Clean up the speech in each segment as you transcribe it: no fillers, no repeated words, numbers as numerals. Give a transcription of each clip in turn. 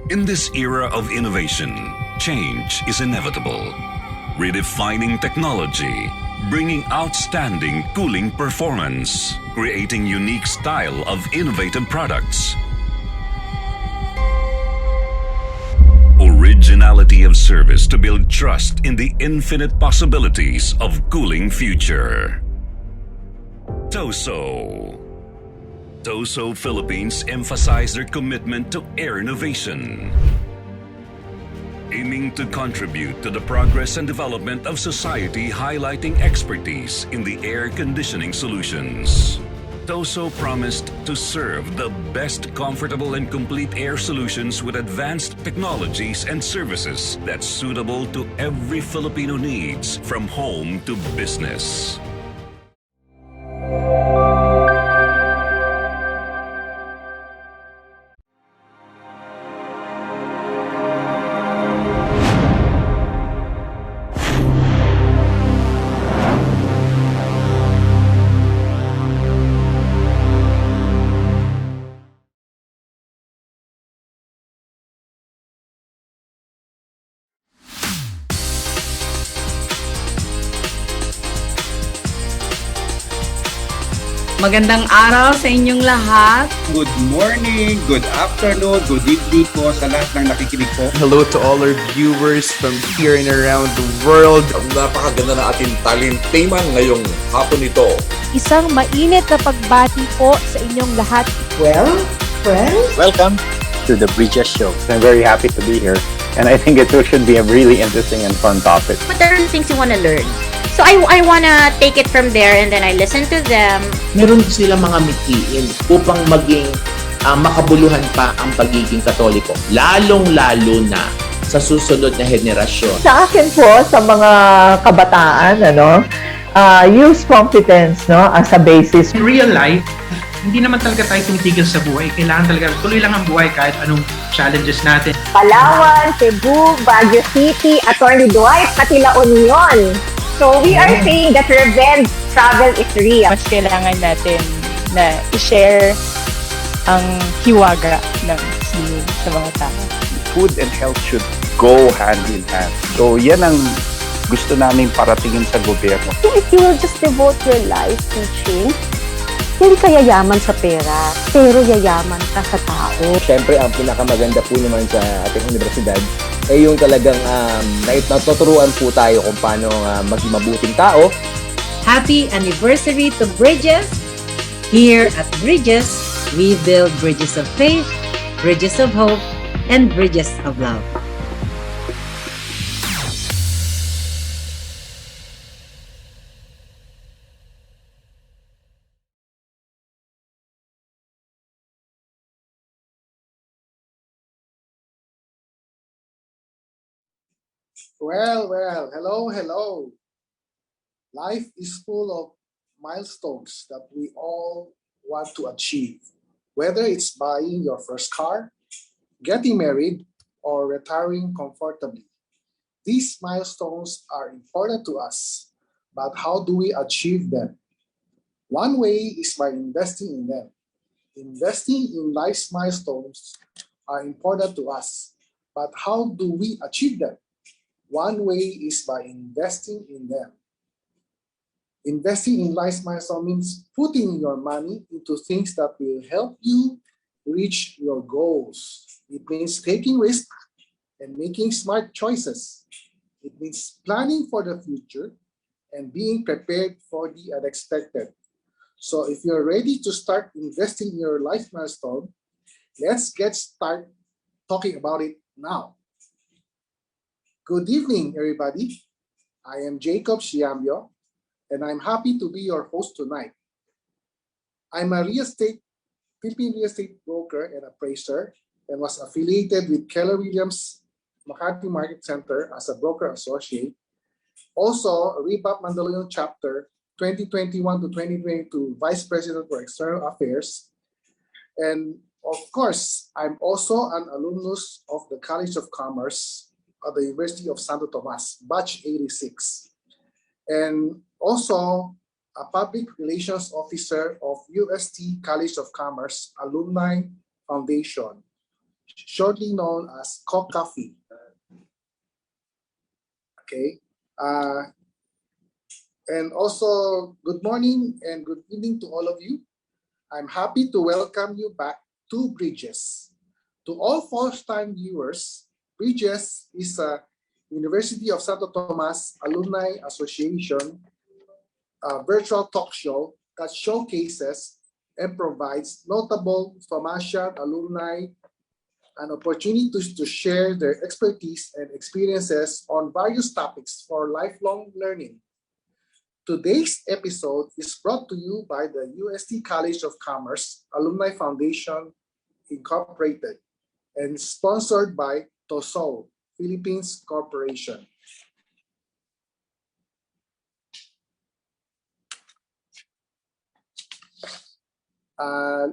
In this era of innovation, change is inevitable. Redefining technology, bringing outstanding cooling performance, creating unique style of innovative products. Originality of service to build trust in the infinite possibilities of cooling future. TOSO Philippines emphasize their commitment to air innovation, aiming to contribute to the progress and development of society, highlighting expertise in the air conditioning solutions. TOSO promised to serve the best comfortable and complete air solutions with advanced technologies and services that's suitable to every Filipino needs from home to business. Magandang araw sa inyong lahat. Good morning, good afternoon, good evening po sa lahat ng nakikinig po. Hello to all our viewers from here and around the world. Napakaganda na ating talentayman ngayong hapon ito. Isang mainit na pagbati po sa inyong lahat. Well, friends, welcome to the Bridges Show. I'm very happy to be here, and I think it should be a really interesting and fun topic. But there are things you want to learn. So I wanna take it from there and then I listen to them. Meron silang mga mitiin upang maging makabuluhan pa ang pagiging Katoliko. Lalong-lalo na sa susunod na henerasyon. Sa akin po, sa mga kabataan, use competence as a basis. In real life, hindi naman talaga tayo tumitigil sa buhay. Kailangan talaga tuloy lang ang buhay kahit anong challenges natin. Palawan, Cebu, Baguio City, Atty. Dwight, Katila Union. So we are saying that revenge travel is real. Mas kailangan natin na i-share ang hiwaga ng sinin sa mga tao. Food and health should go hand in hand. So yan ang gusto namin paratingin sa gobyerno. So if you will just devote your life teaching, hindi ka yayaman sa pera, pero yayaman ka sa tao. Siyempre, ang pinakamaganda po naman sa ating universidad ay yung talagang natuturuan po tayo kung paano maging mabuting tao. Happy anniversary to Bridges! Here at Bridges, we build bridges of faith, bridges of hope, and bridges of love. Well, hello. Life is full of milestones that we all want to achieve, whether it's buying your first car, getting married, or retiring comfortably. These milestones are important to us, but how do we achieve them? One way is by investing in them. Investing in life's milestones are important to us, but how do we achieve them? One way is by investing in them. Investing in life's milestone means putting your money into things that will help you reach your goals. It means taking risks and making smart choices. It means planning for the future and being prepared for the unexpected. So if you're ready to start investing in your life milestone, let's get started talking about it now. Good evening, everybody. I am Jacob Siyambio, and I'm happy to be your host tonight. I'm a Philippine real estate broker and appraiser, and was affiliated with Keller Williams Makati Market Center as a broker associate. Also, Rebap Mandaluyong Chapter 2021 to 2022 Vice President for External Affairs. And of course, I'm also an alumnus of the College of Commerce at the University of Santo Tomas, batch 86. And also a public relations officer of USTAAI College of Commerce Alumni Foundation. shortly known as COCAFI. Okay. And also, good morning and good evening to all of you. I'm happy to welcome you back to Bridges. To all first-time viewers, Bridges is a University of Santo Tomas Alumni Association virtual talk show that showcases and provides notable Thomasian alumni an opportunity to share their expertise and experiences on various topics for lifelong learning. Today's episode is brought to you by the UST College of Commerce Alumni Foundation Incorporated and sponsored by TOSO, Philippines Corporation.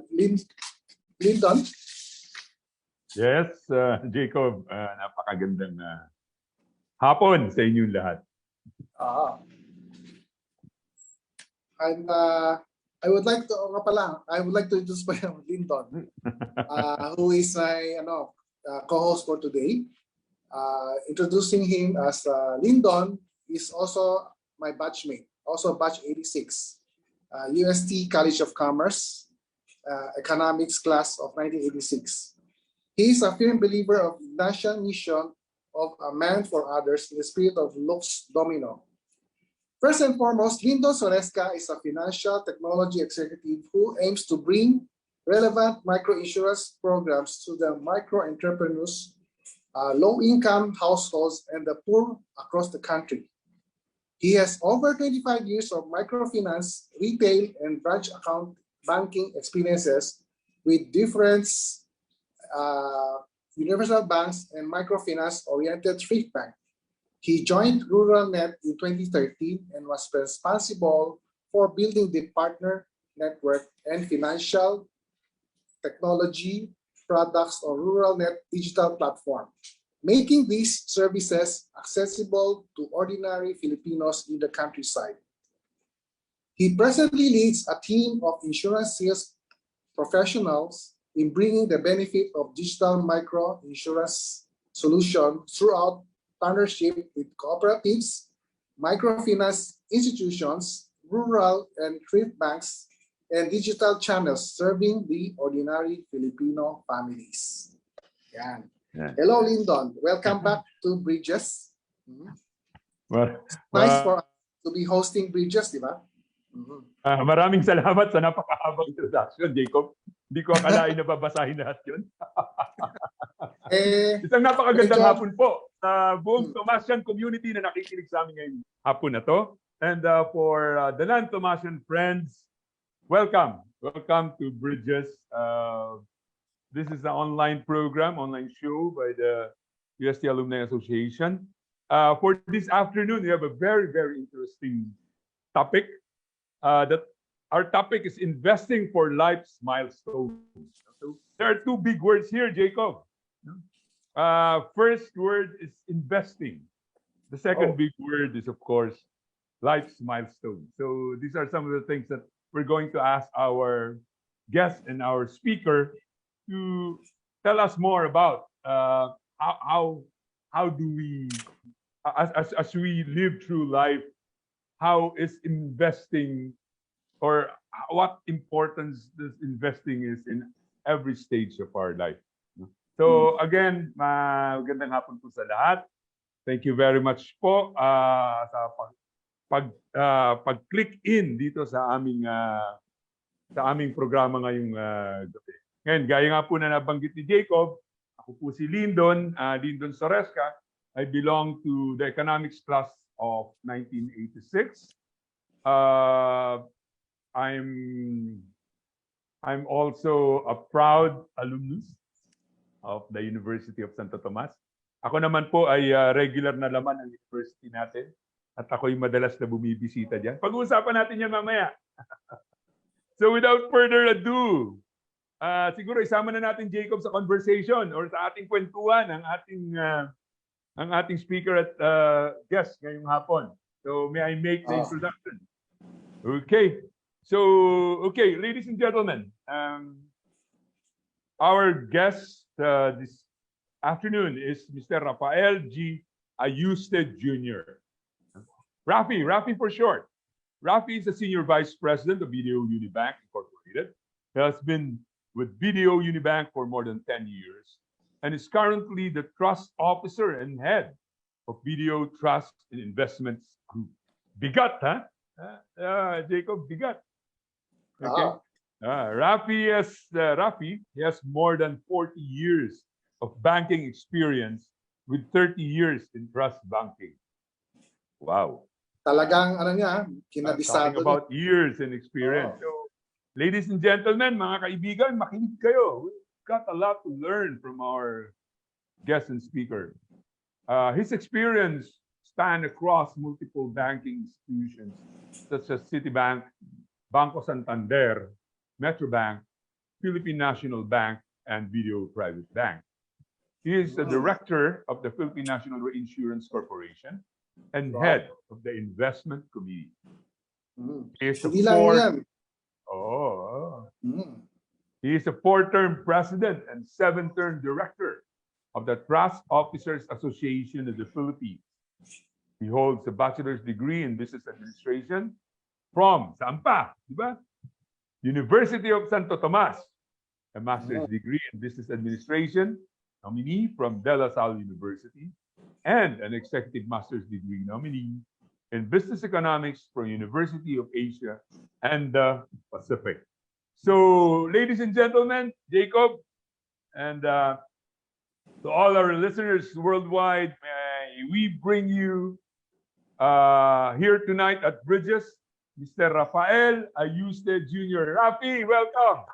Lyndon? Yes, Jacob, napakagandang hapon sa inyong lahat. And I would like to introduce Lyndon, who is my co-host for today. Introducing him as Lyndon is also my batchmate, also batch 86, UST College of Commerce, economics class of 1986. He is a firm believer of the national mission of a man for others in the spirit of Lux Domino. First and foremost, Lyndon Soresca is a financial technology executive who aims to bring relevant microinsurance programs to the micro entrepreneurs, low-income households, and the poor across the country. He has over 25 years of microfinance, retail, and branch account banking experiences with different universal banks and microfinance-oriented thrift bank. He joined RuralNet in 2013 and was responsible for building the partner network and financial technology products on RuralNet digital platform, making these services accessible to ordinary Filipinos in the countryside. He presently leads a team of insurance sales professionals in bringing the benefit of digital micro insurance solution throughout partnership with cooperatives, microfinance institutions, rural and thrift banks, and digital channels serving the ordinary Filipino families. Yan. Yeah. Hello, Lyndon. Welcome back to Bridges. Well, nice for us to be hosting Bridges, di ba? Maraming salamat sa napakahabang introduction, Jacob. Hindi ko akalain na babasahin lahat yun. Isang napakagandang hapon po sa buong Thomasian community na nakikinig sa amin ngayong hapon na to. And for the non-Thomasian friends, welcome. Welcome to Bridges. This is an online program, online show by the UST Alumni Association. For this afternoon, we have a very, very interesting topic. That our topic is investing for life's milestones. So there are two big words here, Jacob. First word is investing. The second big word is, of course, life's milestone. So these are some of the things that we're going to ask our guest and our speaker to tell us more about. How do we, as we live through life, how is investing, or what importance does investing is in every stage of our life? So again, magandang hapon po sa lahat. Thank you very much po sa pag-click in dito sa aming programa ngayong gabi. Ngayon, gaya nga po na nabanggit ni Jacob, ako po si Lyndon Soresca. I belong to the economics class of 1986. I'm also a proud alumnus of the University of Santo Tomas. Ako naman po ay regular na laman ng university natin at ako'y madalas na bumibisita diyan. Pag-uusapan natin yan mamaya. So without further ado, siguro isama na natin Jacob sa conversation or sa ating kwentuhan ang ating speaker at guest ngayong hapon. So may I make the introduction? Okay. So, ladies and gentlemen, our guest this afternoon is Mr. Rafael G. Ayuste Jr. Rafi for short. Rafi is a Senior Vice President of BDO Unibank Incorporated. He has been with BDO Unibank for more than 10 years and is currently the Trust Officer and Head of BDO Trust and Investments Group. Bigat, ha? Jacob, bigat. Okay. Rafi has more than 40 years of banking experience with 30 years in trust banking. Wow. Talagang ano niya, kinabisado. Talking about years in experience. So, ladies and gentlemen, mga kaibigan, makinig kayo. We've got a lot to learn from our guest and speaker. His experience spanned across multiple banking institutions such as Citibank, Banco Santander, Metrobank, Philippine National Bank, and BDO Private Bank. He is the director of the Philippine National Reinsurance Corporation and head of the investment committee. He is He is a four-term president and seven-term director of the Trust Officers Association of the Philippines. He holds a bachelor's degree in business administration from Sampa, diba? University of Santo Tomas, a master's degree in business administration nominee from De La Salle University, and an executive master's degree nominee in business economics from University of Asia and the Pacific. So, ladies and gentlemen, Jacob, and to all our listeners worldwide, may we bring you here tonight at Bridges, Mr. Rafael Ayuste Jr. Rafi, welcome.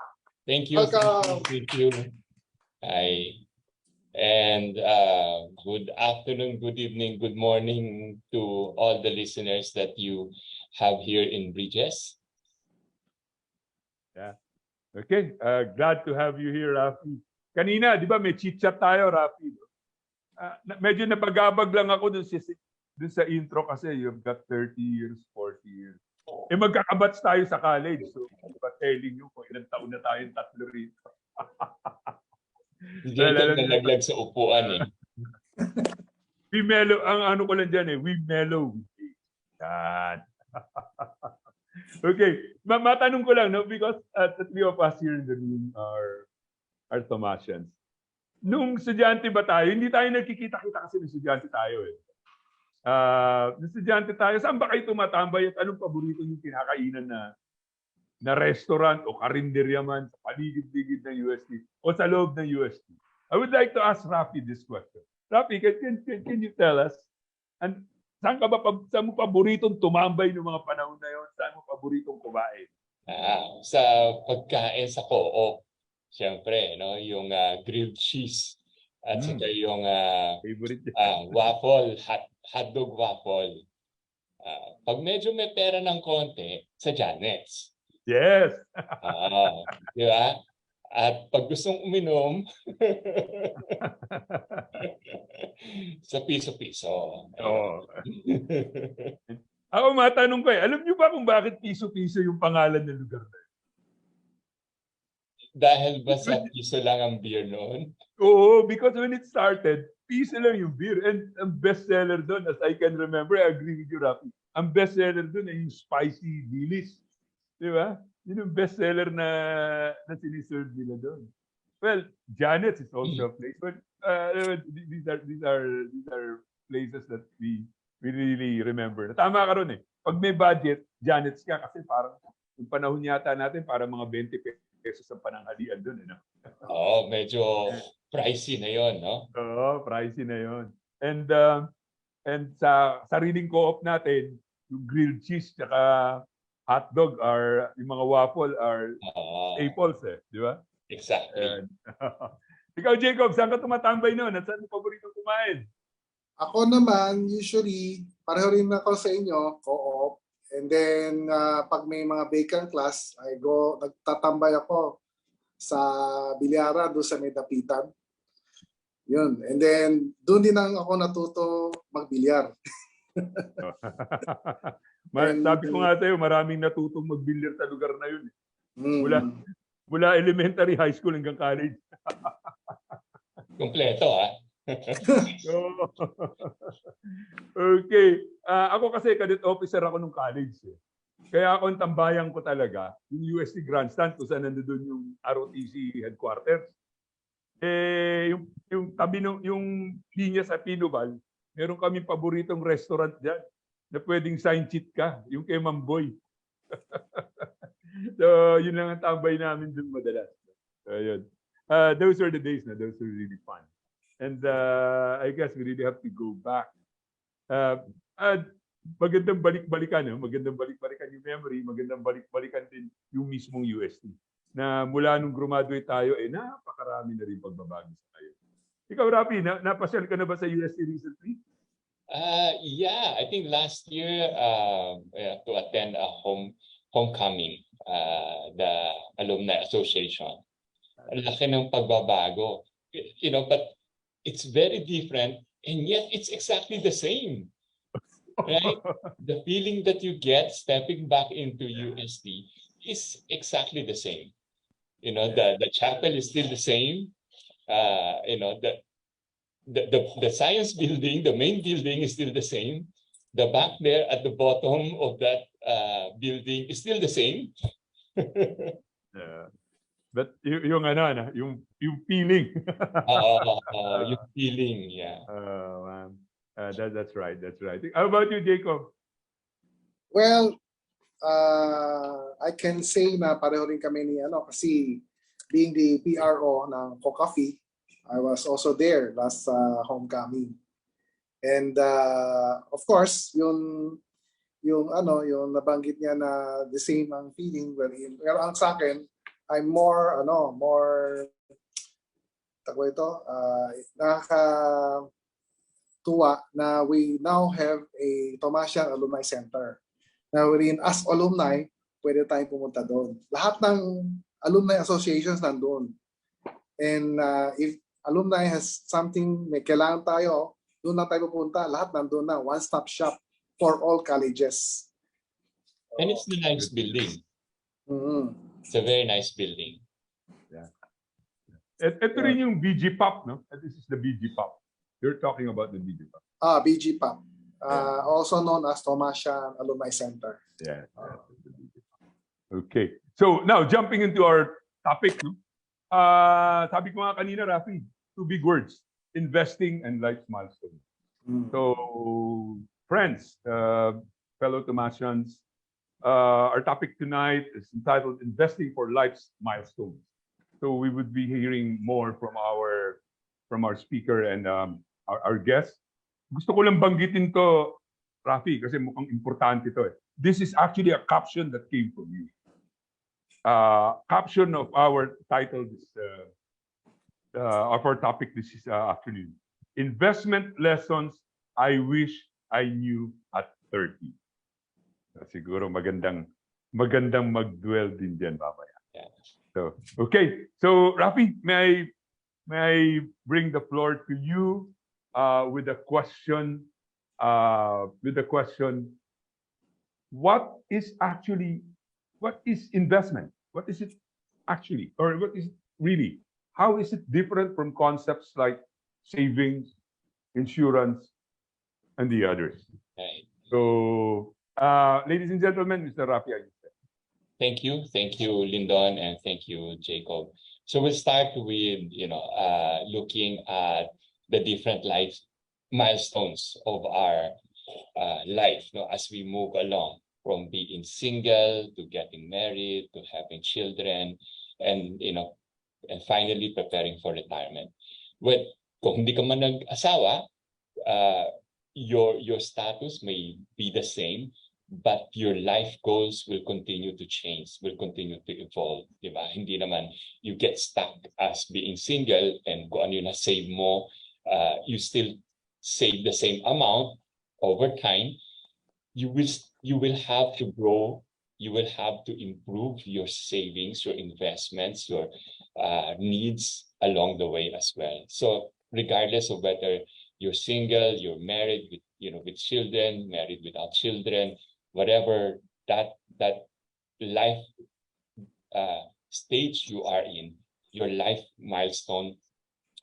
Thank you. Welcome. Thank you. Hi. And good afternoon, good evening, good morning to all the listeners that you have here in Bridges. Yeah. Okay. Glad to have you here, Rafi. Kanina, di ba, may chit-chat tayo, Rafi. Medyo nabagabag lang ako dun sa intro kasi you've got 30 years, 40 years. Eh, magkakabats tayo sa college. So, I'm telling you kung ilang taon na tayong tatlo rito. Hindi ka nalaglag sa upuan eh. We mellow, ang ano ko lang dyan eh, we mellow. Yan. Okay, matanong ko lang, no? Because the three of us here in the room are Thomasians. Nung estudyante ba tayo, hindi tayo nagkikita-kita kasi ng estudyante tayo eh. Estudyante tayo, saan ba kayo tumatambay at anong paborito yung kinakainan na restaurant o karinderya man sa paligid-ligid ng UST o sa loob ng UST? I would like to ask Rafi this question. Rafi, can you tell us, and saan mo paboritong tumambay ng mga panahon na yun? Saan mo paboritong kumain? Sa pagkain sa co-op, siyempre, no, yung grilled cheese at saka yung waffle, hotdog waffle. Pag medyo may pera ng konti, sa Janet's. Yes. Di ba? At pag gustong uminom, sa piso-piso. Ako matanong ko eh, alam niyo ba kung bakit piso-piso yung pangalan ng lugar na yun? Dahil ba sa piso lang ang beer noon? Oo, because when it started, piso lang yung beer. And ang bestseller doon, as I can remember, I agree with you, Rafi, ang bestseller doon ay yung spicy dilis. Di ba? Yun yung bestseller na siniserve nila doon. Well, Janet's is also a place, but these are places that we really remember. Tama ka ron eh. Pag may budget, Janet's ka kasi parang yung panahon yata natin para mga 20 pesos ang pananghalian doon. No? Medyo pricey na yon, no? Oo, pricey na yon. And sa sariling co-op natin, yung grilled cheese tsaka hotdog are, yung mga waffle are staples eh, di ba? Exactly. Ikaw, Jacob, saan ka tumatambay noon? At saan mo paboritong kumain? Ako naman, usually, pareho rin ako sa inyo, co-op. And then, pag may mga vacant class, nagtatambay ako sa Bilyara, doon sa may dapitan. Yun. And then, doon din ako natuto magbilyar. Sabi ko nga sa'yo, maraming natutong magbilyar sa lugar na yun. Mula elementary, high school hanggang college. Kompleto, ah. Okay. Ako kasi cadet officer ako nung college. Kaya ako ang tambayan ko talaga, yung UST Grandstand kung saan nandun yung ROTC headquarters. Yung tabi yung linya sa Pinubal, meron kaming paboritong restaurant dyan na pwedeng sign cheat ka, yung kay Mamboy. So, yun lang ang tambay namin dun madalas. So, yun. Those were the days na. Those were really fun. And I guess we really have to go back. Magandang balik-balikan, magandang balik-balikan yung memory, magandang balik-balikan din yung mismong UST. Na mula nung graduate tayo, napakarami na rin pagbabago sa tayo. Ikaw, Rafi, napasyal ka na ba sa UST recently? Yeah, I think last year to attend a homecoming, the Alumni Association. Ang laki ng pagbabago. But it's very different and yet it's exactly the same. Right? The feeling that you get stepping back into UST is exactly the same. The chapel is still the same. The science building, the main building is still the same. The back there at the bottom of that building is still the same. Yeah. But yung feeling. Yung feeling, yeah. Man. That's right. How about you, Jacob? Well, I can say na pareho rin kami ni kasi being the PRO ng COCAFI, I was also there last homecoming. And of course, yung nabanggit niya na the same ang feeling pero ang sa akin, I'm more nakakatuwa na we now have a Thomasian Alumni Center. Na wherein as alumni, pwede tayong pumunta doon. Lahat ng alumni associations nandun. And if alumni has something, may kailangan tayo, doon lang tayo pupunta. Lahat nandun na. One-stop shop for all colleges. And it's a nice building. Mm-hmm. It's a very nice building. Yeah. Ito rin yung BG Pop, no? This is the BG Pop. You're talking about the BG Pop. BG Pop. Also known as Thomasian Alumni Center. Yeah. Okay. So now jumping into our topic, no? Sabi ko nga kanina, Rafi, two big words: investing and life milestones. So, friends, fellow Thomasians, our topic tonight is entitled "Investing for Life's Milestones." So we would be hearing more from our speaker and our guest. Gusto ko lang banggitin to, Rafi, kasi mukhang importante to. This is actually a caption that came from you. Caption of our title of our topic this afternoon: Investment Lessons I Wish I Knew at 30. Siguro magandang mag-dwell din diyan mamaya. So, okay. So, Rafi, may I bring the floor to you with a question? What is investment? What is it actually, or what is it really? How is it different from concepts like savings, insurance, and the others? Right. So, ladies and gentlemen, Mr. Rafael Ayuste. Thank you, Lyndon, and thank you, Jacob. So we'll start with looking at the different life milestones of our life, as we move along from being single to getting married to having children, and and finally preparing for retirement. Well, kung hindi ka man nag-asawa, your status may be the same, but your life goals will continue to change, will continue to evolve, di ba? Hindi naman you get stuck as being single and kung ano yung na-save mo, you still save the same amount over time. You will have to grow, you will have to improve your savings, your investments, your needs along the way as well. So regardless of whether you're single, you're married with children, married without children, whatever that life stage you are in, your life milestone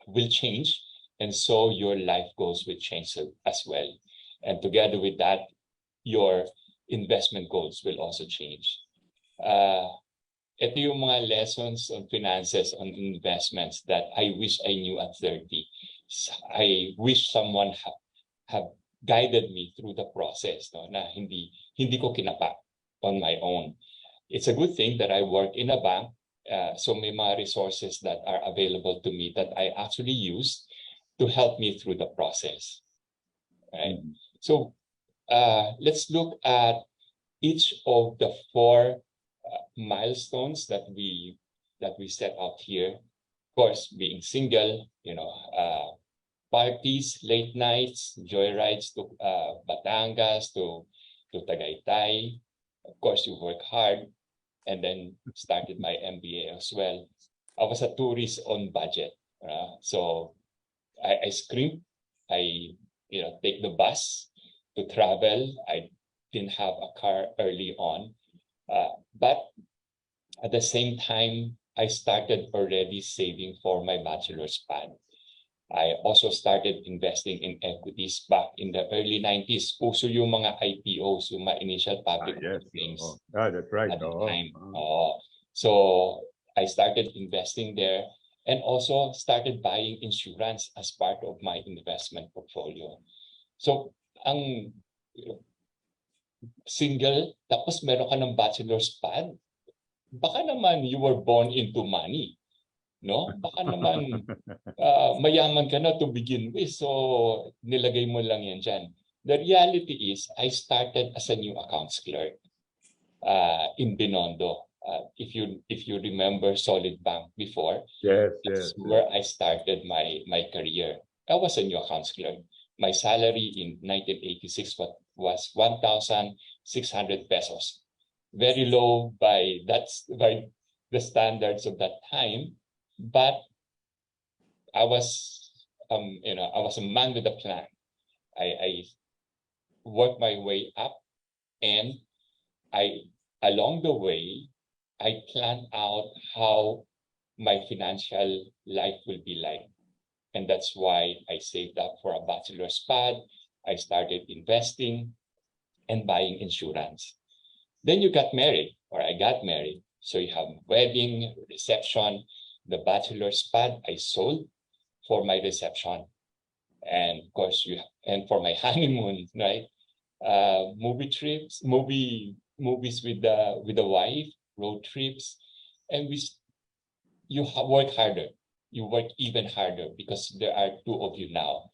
will change, and so your life goals will change as well. And together with that, your investment goals will also change. Ito yung mga lessons on finances, on investments that I wish I knew at 30. I wish someone have guided me through the process, no, na hindi ko kinapa on my own. It's a good thing that I work in a bank, so may mga resources that are available to me that I actually use to help me through the process. Right? So let's look at each of the 4 milestones that we set out here. Of course, being single, parties, late nights, joyrides to Batangas, to Tagaytay. Of course, you work hard, and then started my MBA as well. I was a tourist on budget, so I scrimp. I take the bus to travel. I didn't have a car early on, but at the same time, I started already saving for my bachelor's pad. I also started investing in equities back in the early 90s. Uso yung mga IPOs, yung mga initial public offerings. That's right. At the time. So I started investing there and also started buying insurance as part of my investment portfolio. So ang single, tapos meron ka ng bachelor's pad, baka naman you were born into money, no? Baka naman mayaman ka na to begin with, so nilagay mo lang yan dyan. The reality is, I started as a new accounts clerk in Binondo. If you remember Solid Bank before, that's where I started my career. I was a new accounts clerk. My salary in 1986 was 1,600 pesos. Very low by the standards of that time, but I was I was a man with a plan. I worked my way up, and along the way I planned out how my financial life will be like, and that's why I saved up for a bachelor's pad. I started investing and buying insurance. Then you got married, or I got married. So you have wedding, reception, the bachelor's pad I sold for my reception. And of course, and for my honeymoon, right? Movie trips, movies with the wife, road trips. And you work harder. You work even harder because there are 2 of you now.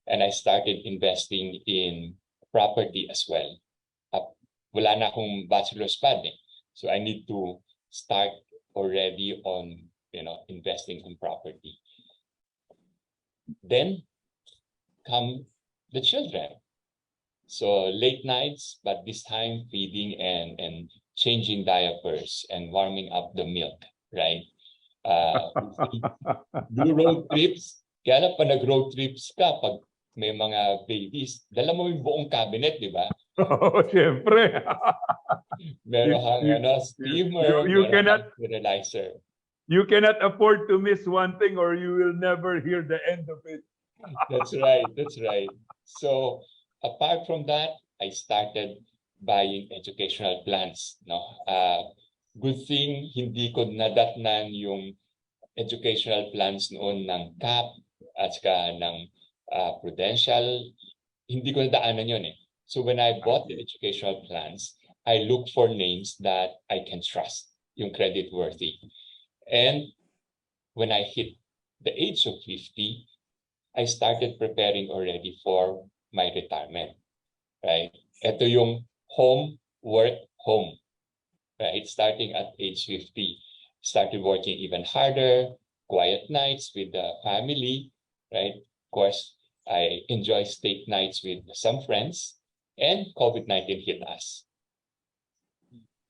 And I started investing in property as well. Wala na akong bachelor's pad, so I need to start already on investing in property. Then come the children. So late nights, but this time feeding and changing diapers and warming up the milk, right? Do road trips. Kaya na pa nag-road trips ka pag may mga babies, dala mo yung buong cabinet, di ba? Oh, siyempre. Meron kang steamer, you cannot sterilizer. You cannot afford to miss one thing or you will never hear the end of it. That's right. So apart from that, I started buying educational plans. No, good thing hindi ko nadatnan yung educational plans noon ng CAP at saka ng Prudential. Hindi ko nadaanan yun eh. So when I bought the educational plans, I looked for names that I can trust, yung credit worthy. And when I hit the age of 50, I started preparing already for my retirement, right? Ito yung home, work, home, right? Starting at age 50, started working even harder, quiet nights with the family, right? Of course, I enjoy steak nights with some friends, and COVID-19 hit us.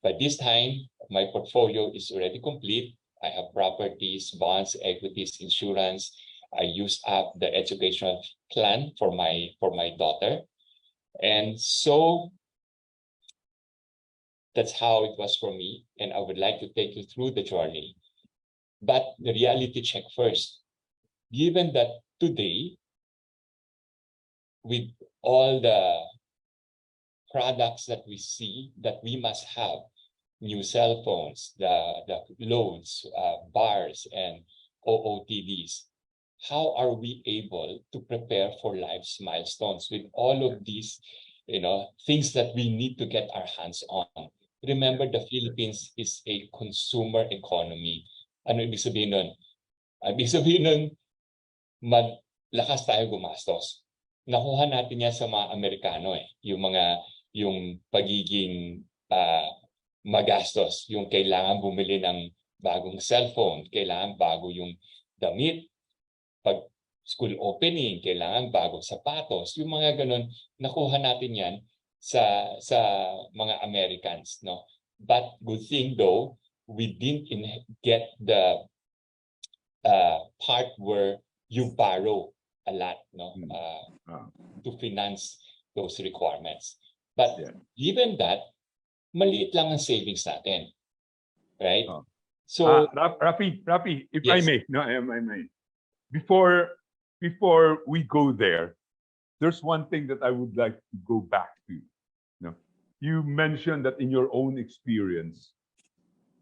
By this time, my portfolio is already complete. I have properties, bonds, equities, insurance. I used up the educational plan for my daughter. And so that's how it was for me. And I would like to take you through the journey. But the reality check first. given that today, with all the products that we see that we must have, new cell phones, the loads, bars, and OOTDs, how are we able to prepare for life's milestones with all of these, things that we need to get our hands on? Remember, the Philippines is a consumer economy. Ano ibig sabihin nun? Ibig sabihin nun, lakas tayo gumastos. Nakuha natin yan sa mga Amerikano yung pagiging magastos, yung kailangan bumili ng bagong cellphone, kailangan bago yung damit, pag school opening, kailangan bagong sapatos, yung mga ganun, nakuha natin yan sa mga Americans, no? But good thing though, we didn't get the part where you borrow a lot, no, to finance those requirements. But given that, maliit lang ang savings natin, right? So, Rafi, if yes. I may, no, I may. Before we go there, there's one thing that I would like to go back to. You mentioned that in your own experience,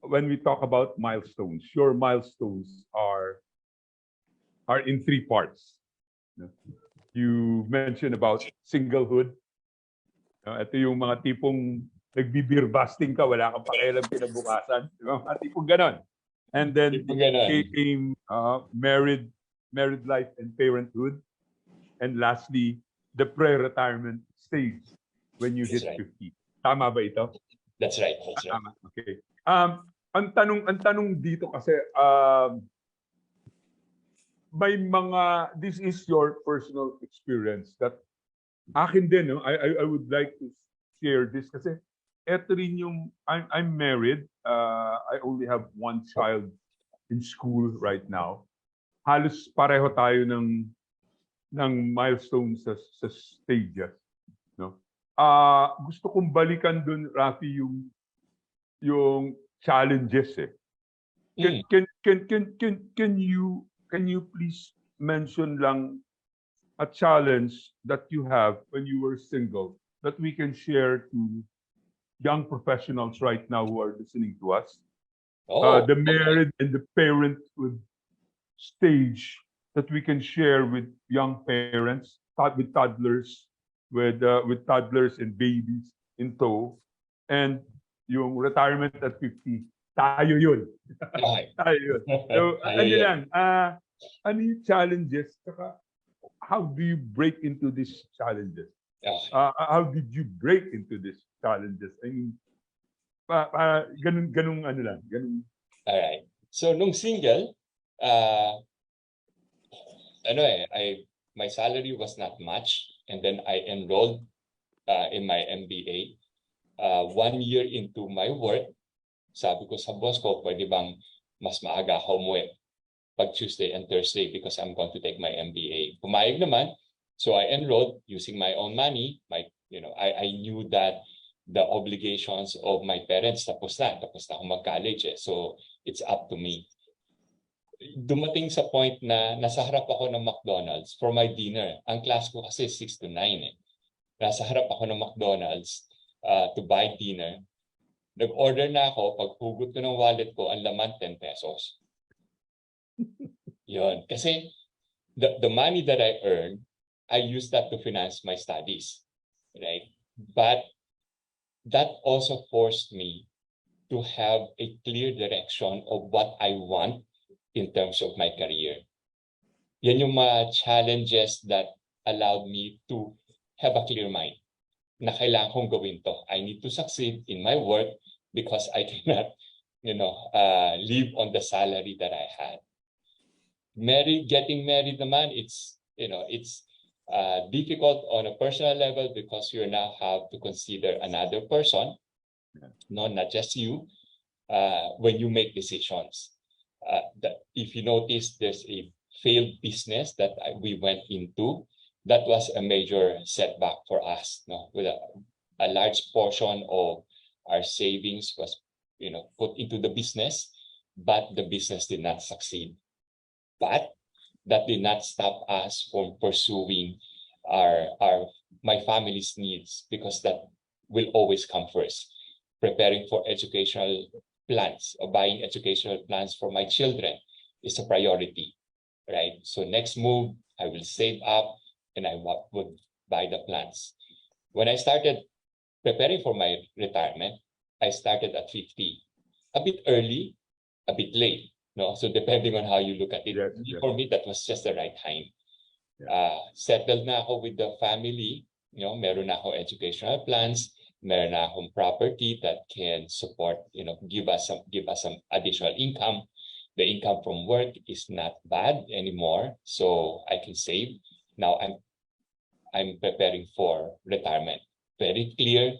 when we talk about milestones, your milestones are in three parts. You mentioned about singlehood. Ito yung mga tipong nagbi-beer busting ka, wala kang pakialam kinabukasan. Mga tipong ganon. And then came married life and parenthood. And lastly, the pre-retirement stage when you hit 50. Tama ba ito? That's right. Okay. Ang tanong dito kasi may mga, this is your personal experience that akin din, no? I would like to share this kasi eto rin yung, I'm married. I only have one child in school right now. Halos pareho tayo ng milestones sa stages, no? Gusto kong balikan dun, Rafi, yung challenges eh. Can you please mention lang a challenge that you have when you were single that we can share to young professionals right now who are listening to us? The married and the parenthood stage that we can share with young parents, with toddlers, with toddlers and babies in tow, and yung retirement at 50. Tayo yun. Tayo yun. So, ano lang, ano yung challenges? Saka, how do you break into these challenges? How did you break into these challenges? I mean, ganun ano lang. Ganun. Alright. So, nung single, my salary was not much, and then I enrolled in my MBA. 1 year into my work, sabi ko sa boss ko, pwede bang mas maaga ako umuwi pag Tuesday and Thursday because I'm going to take my MBA. Pumayag naman, so I enrolled using my own money. I knew that the obligations of my parents tapos na ako mag-college eh. So it's up to me. Dumating sa point na nasa harap ako ng McDonald's for my dinner. Ang class ko kasi 6 to 9 eh. Nasa harap ako ng McDonald's to buy dinner. Nag-order na ako, paghugot ko ng wallet ko, ang laman 10 pesos. Yun. Kasi the money that I earned, I used that to finance my studies. Right? But that also forced me to have a clear direction of what I want in terms of my career. Yan yung mga challenges that allowed me to have a clear mind na kailangan kong gawin to. I need to succeed in my work because I cannot, live on the salary that I had. Getting married naman, it's difficult on a personal level because you now have to consider another person, no, not just you, when you make decisions. If you notice, there's a failed business that we went into. That was a major setback for us. No, with a large portion of our savings was, put into the business, but the business did not succeed. But that did not stop us from pursuing my family's needs, because that will always come first. Preparing for educational plans or buying educational plans for my children is a priority, right? So next move, I will save up and I would buy the plans. When I started preparing for my retirement, I started at 50. A bit early, a bit late. No, so depending on how you look at it, for me that was just the right time. Settled na ako with the family, meron na ako educational plans, meron na akong property that can support, give us some additional income. The income from work is not bad anymore, so I can save. Now I'm preparing for retirement. Very clear.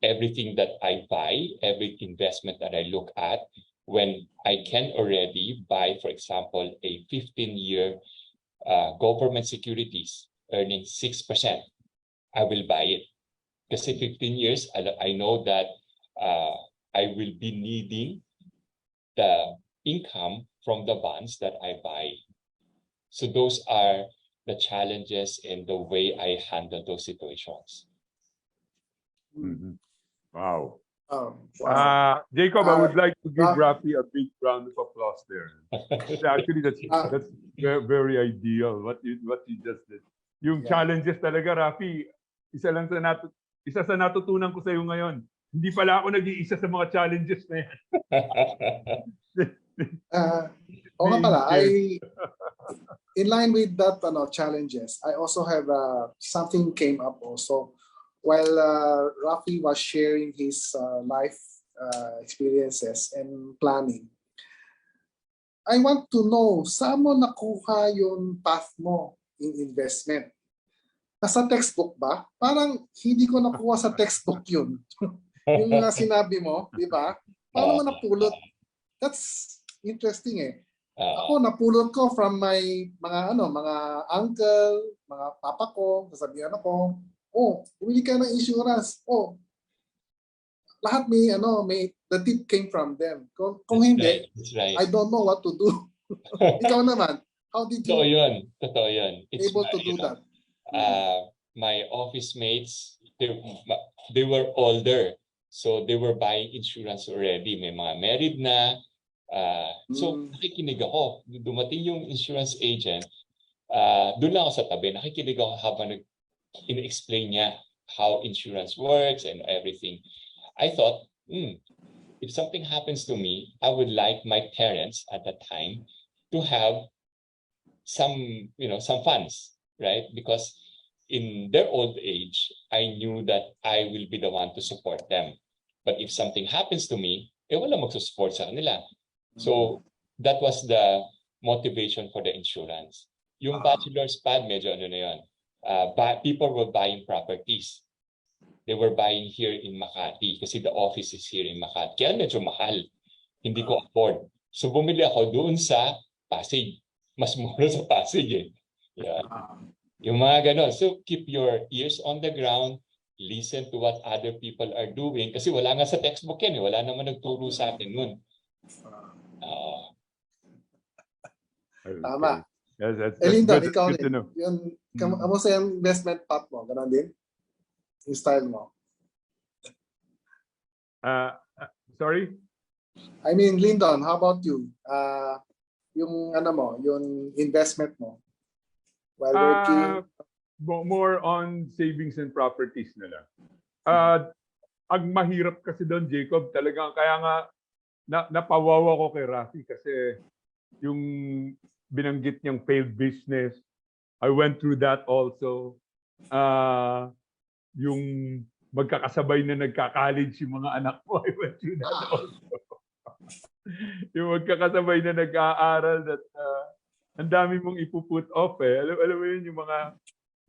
Everything that I buy, every investment that I look at, when I can already buy, for example, a 15-year government securities earning 6%, I will buy it. Because in 15 years, I know that I will be needing the income from the bonds that I buy. So those are the challenges and the way I handle those situations. Mm-hmm. Wow. Jacob, I would like to give Rafi a big round of applause there. Actually, that's very ideal what you just did. Yung challenges talaga, Rafi, isa sa natutunan ko sa iyo ngayon. Hindi pala ako nag-iisa sa mga challenges na yan. In line with that challenges, I also have something came up also. While Rafi was sharing his life experiences and planning, I want to know, saan mo nakuha yung path mo in investment? Nasa textbook ba? Parang hindi ko nakuha sa textbook yun. Yung sinabi mo, di ba? Paano mo napulot? That's interesting eh. Ako napulot ko from my mga uncle, mga papa ko, sasabihan ako, bumili ka ng insurance. Lahat may the tip came from them. Kung hindi, right. I don't know what to do. Ikaw naman, how did you Totoo yun. It's able to do that? My office mates, they were older. So they were buying insurance already. May mga married na. So nakikinig ako. Dumating yung insurance agent, doon lang ako sa tabi. Nakikinig ako habang in-explain niya how insurance works and everything. I thought, if something happens to me, I would like my parents at that time to have some funds, right? Because in their old age, I knew that I will be the one to support them. But if something happens to me, wala magsusupport sa kanila. So that was the motivation for the insurance. Yung bachelor's pad, medyo na yun. People were buying properties. They were buying here in Makati kasi the office is here in Makati. Kaya medyo mahal. Hindi ko afford. So bumili ako doon sa Pasig. Mas mura sa Pasig eh. Yeah. Yung mga ganon. So keep your ears on the ground. Listen to what other people are doing. Kasi wala nga sa textbook yan eh. Wala naman nagturo sa atin nun. Tama. That's Lyndon, good, ikaw good to know. Yun, kamusta yung investment path mo? Ganon din? Yung style mo? Sorry? I mean, Lyndon, how about you? Yung yung investment mo while working? More on savings and properties na lang. Ang mahirap kasi doon, Jacob, talagang kaya nga napawawa ko kay Rafi kasi yung binanggit niyang failed business. I went through that also. Yung magkakasabay na nagka-college yung mga anak ko, I went through that also. Yung magkakasabay na nag-aaral that ang dami mong ipuput off eh. Alam mo yun,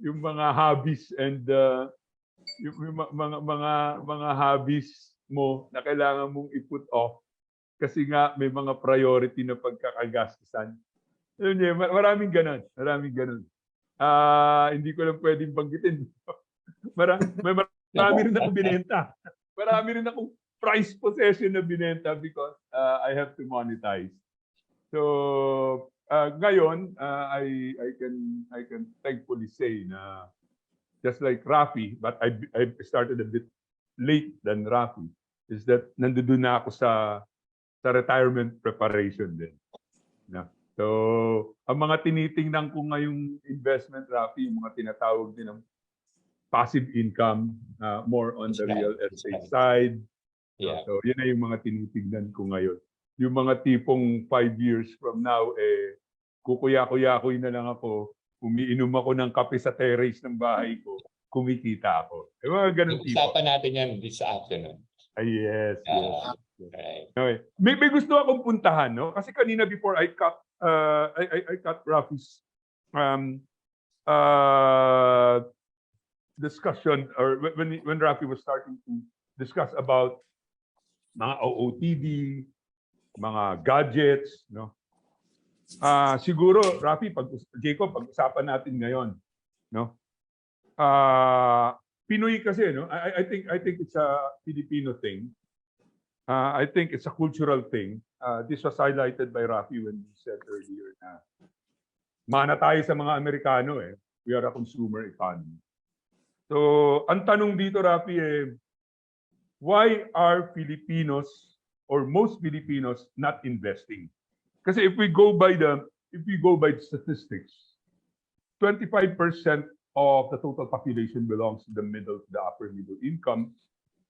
yung mga hobbies and yung mga hobbies mo na kailangan mong iput off kasi nga may mga priority na pagkakagastusan. Alam niyo, maraming ganun. Hindi ko lang pwedeng banggitin. Marami rin akong binenta. Marami rin akong price possession na binenta because I have to monetize. So, Ngayon, I can thankfully say na just like Rafi, but I started a bit late than Rafi, is that nandoon na ako sa retirement preparation din. No? So, ang mga tinitingnan ko ngayong investment, Rafi, yung mga tinatawag din ng passive income, more on the real estate side. Yeah. So, yun na yung mga tinitingnan ko ngayon. Yung mga tipong 5 years from now, kukuya-kuya-kuy na lang ako, umiinom ako ng kape sa terrace ng bahay ko, kumikita ako. Yung mga ganun tipo. Usapan natin yan this afternoon. Yes. Right. Okay. May gusto akong puntahan, no? Kasi kanina before I cut Rafi's discussion, or when Rafi was starting to discuss about mga OOTD, mga gadgets, no? Siguro, Rafi, Jacob, pag-usapan natin ngayon, no? Pinoy kasi, no? I think it's a Filipino thing. I think it's a cultural thing. This was highlighted by Rafi when he said earlier na mana tayo sa mga Amerikano eh. We are a consumer economy. So, ang tanong dito, Rafi, why are Filipinos or most Filipinos not investing? Kasi if we go by the statistics, 25% of the total population belongs to the upper middle income,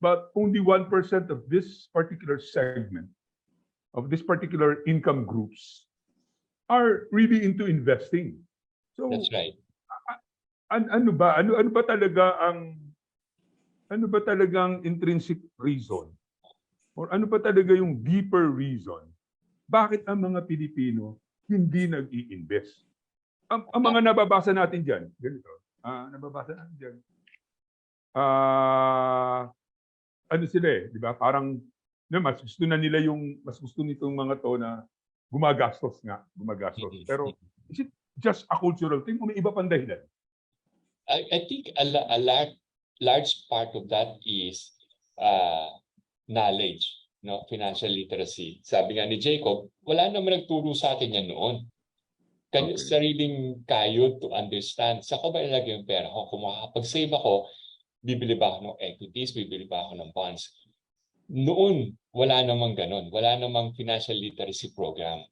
but only 1% of this particular segment, of this particular income groups, are really into investing. So that's right. Ano ba talagang intrinsic reason? Or ano ba talaga yung deeper reason? Bakit ang mga Pilipino hindi nag-i-invest? Ang mga nababasa natin diyan, ganito. Nababasa natin diyan. Ano sila eh, di ba? Parang mas gusto na nila mas gusto nitong mga to na gumagastos. Pero is it just a cultural thing o may iba pang dahilan? I think a large part of that is knowledge, no, financial literacy. Sabi nga ni Jacob, wala naman nagturo sa atin yan noon. Sariling kayo to understand. Sa ko ba ilagay yung pera ko? Kung makakapag-save ako, bibili ba ako ng equities? Bibili ba ako ng bonds? Noon, wala namang ganun. Wala namang financial literacy program.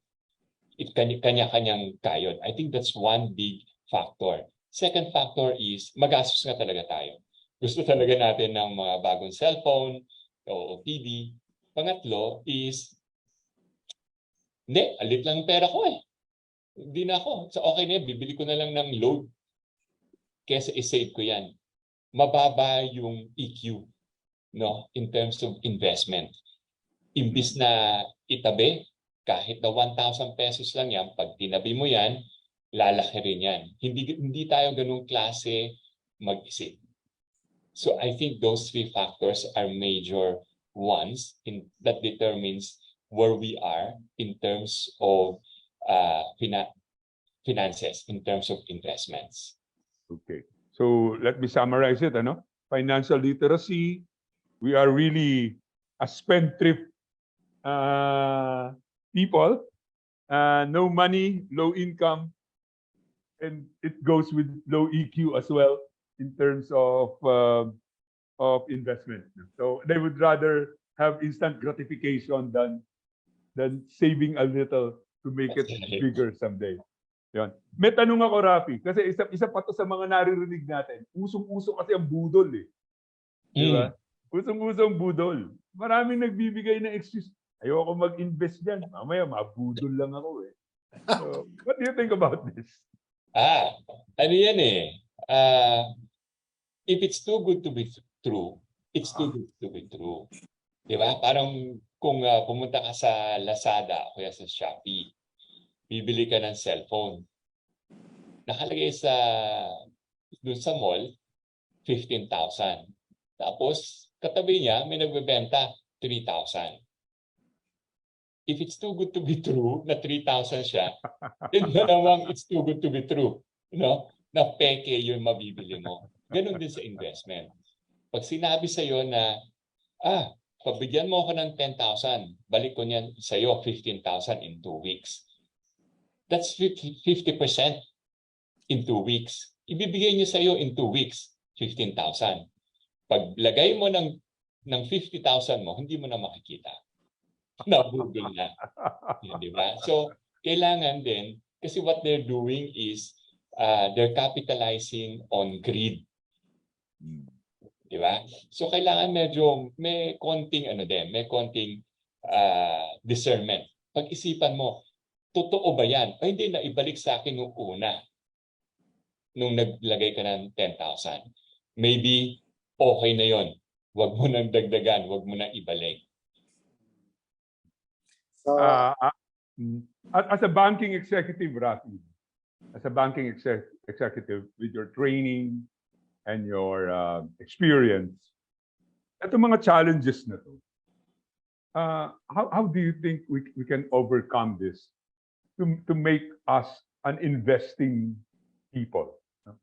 Kanya-kanyang kayod. I think that's one big factor. Second factor is, magastos nga talaga tayo. Gusto talaga natin ng mga bagong cellphone o TV. Pangatlo is, hindi, alit lang pera ko eh. Hindi na ako. So okay na, bibili ko na lang ng load kesa i-save ko yan. Mababa yung EQ, no, in terms of investment. Imbis na itabi, kahit na 1,000 pesos lang yan, pag tinabi mo yan, lalaki rin yan. Hindi tayo ganung klase mag-isip. So I think those three factors are major ones that determines where we are in terms of finances, in terms of investments. Okay. So let me summarize it. Financial literacy, we are really a spendthrift people. No money, low income, and it goes with low EQ as well in terms of investment. So they would rather have instant gratification than saving a little to make it bigger someday. Yan. May tanong ako, Rafi, kasi isa pa to sa mga naririnig natin. Usong-uso kasi ang budol eh. Di ba? Usong-uso ang budol. Maraming nagbibigay ng excuse. Ayoko mag-invest dyan. Mamaya, mabudol lang ako eh. So, what do you think about this? Ano yan eh. If it's too good to be true, it's too good to be true. Di ba? Parang kung pumunta ka sa Lazada o kaya sa Shopee, bibili ka ng cellphone. Nakalagay doon sa mall, 15,000. Tapos, katabi niya, may nagbebenta, 3,000. If it's too good to be true, na 3,000 siya, then namang it's too good to be true. No? Na peke yung mabibili mo. Ganun din sa investment. Pag sinabi sa'yo na, pabigyan mo ako ng 10,000, balik ko niyan sa'yo 15,000 in 2 weeks. That's 50% in 2 weeks. Ibibigay niyo sa'yo in 2 weeks, 15,000. Pag lagay mo ng 50,000 mo, hindi mo na makikita. Nabudol na. Di ba? So, kailangan din, kasi what they're doing is they're capitalizing on greed. Di ba? So, kailangan medyo may konting may konting discernment. Pag-isipan mo, totoo ba yan? Ay, hindi na ibalik sa akin nung una. Nung naglagay ka ng 10,000. Maybe, okay na yon. Huwag mo nang dagdagan, huwag mo nang ibalik. As a banking executive, Rafi, as a banking executive with your training and your experience, itong mga challenges na to, how do you think we can overcome this to make us an investing people?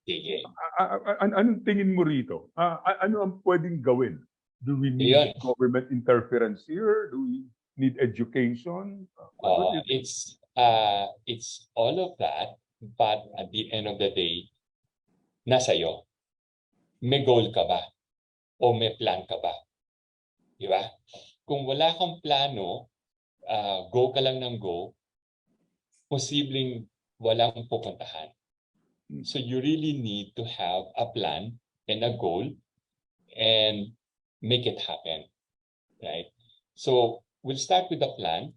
Sige. Anong tingin mo rito? Ano ang pwedeng gawin? Do we need government interference here? Do we need education? It's all of that, but at the end of the day, nasa iyo. May goal ka ba? O may plan ka ba? Di ba? Kung wala kang plano, go ka lang ng go, posibleng walang pupuntahan. So you really need to have a plan and a goal and make it happen, right? So we'll start with the plan.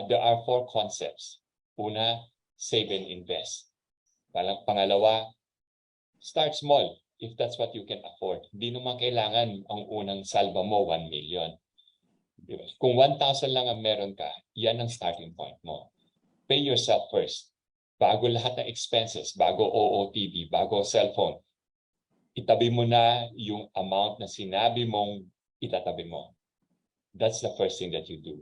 There are 4 concepts. Una, save and invest. Pangalawa, start small if that's what you can afford. Hindi naman kailangan ang unang salba mo 1 million. Diba? Kung 1,000 lang ang meron ka, yan ang starting point mo. Pay yourself first. Bago lahat ng expenses, bago OOTD, bago cellphone, itabi mo na yung amount na sinabi mong itatabi mo. That's the first thing that you do.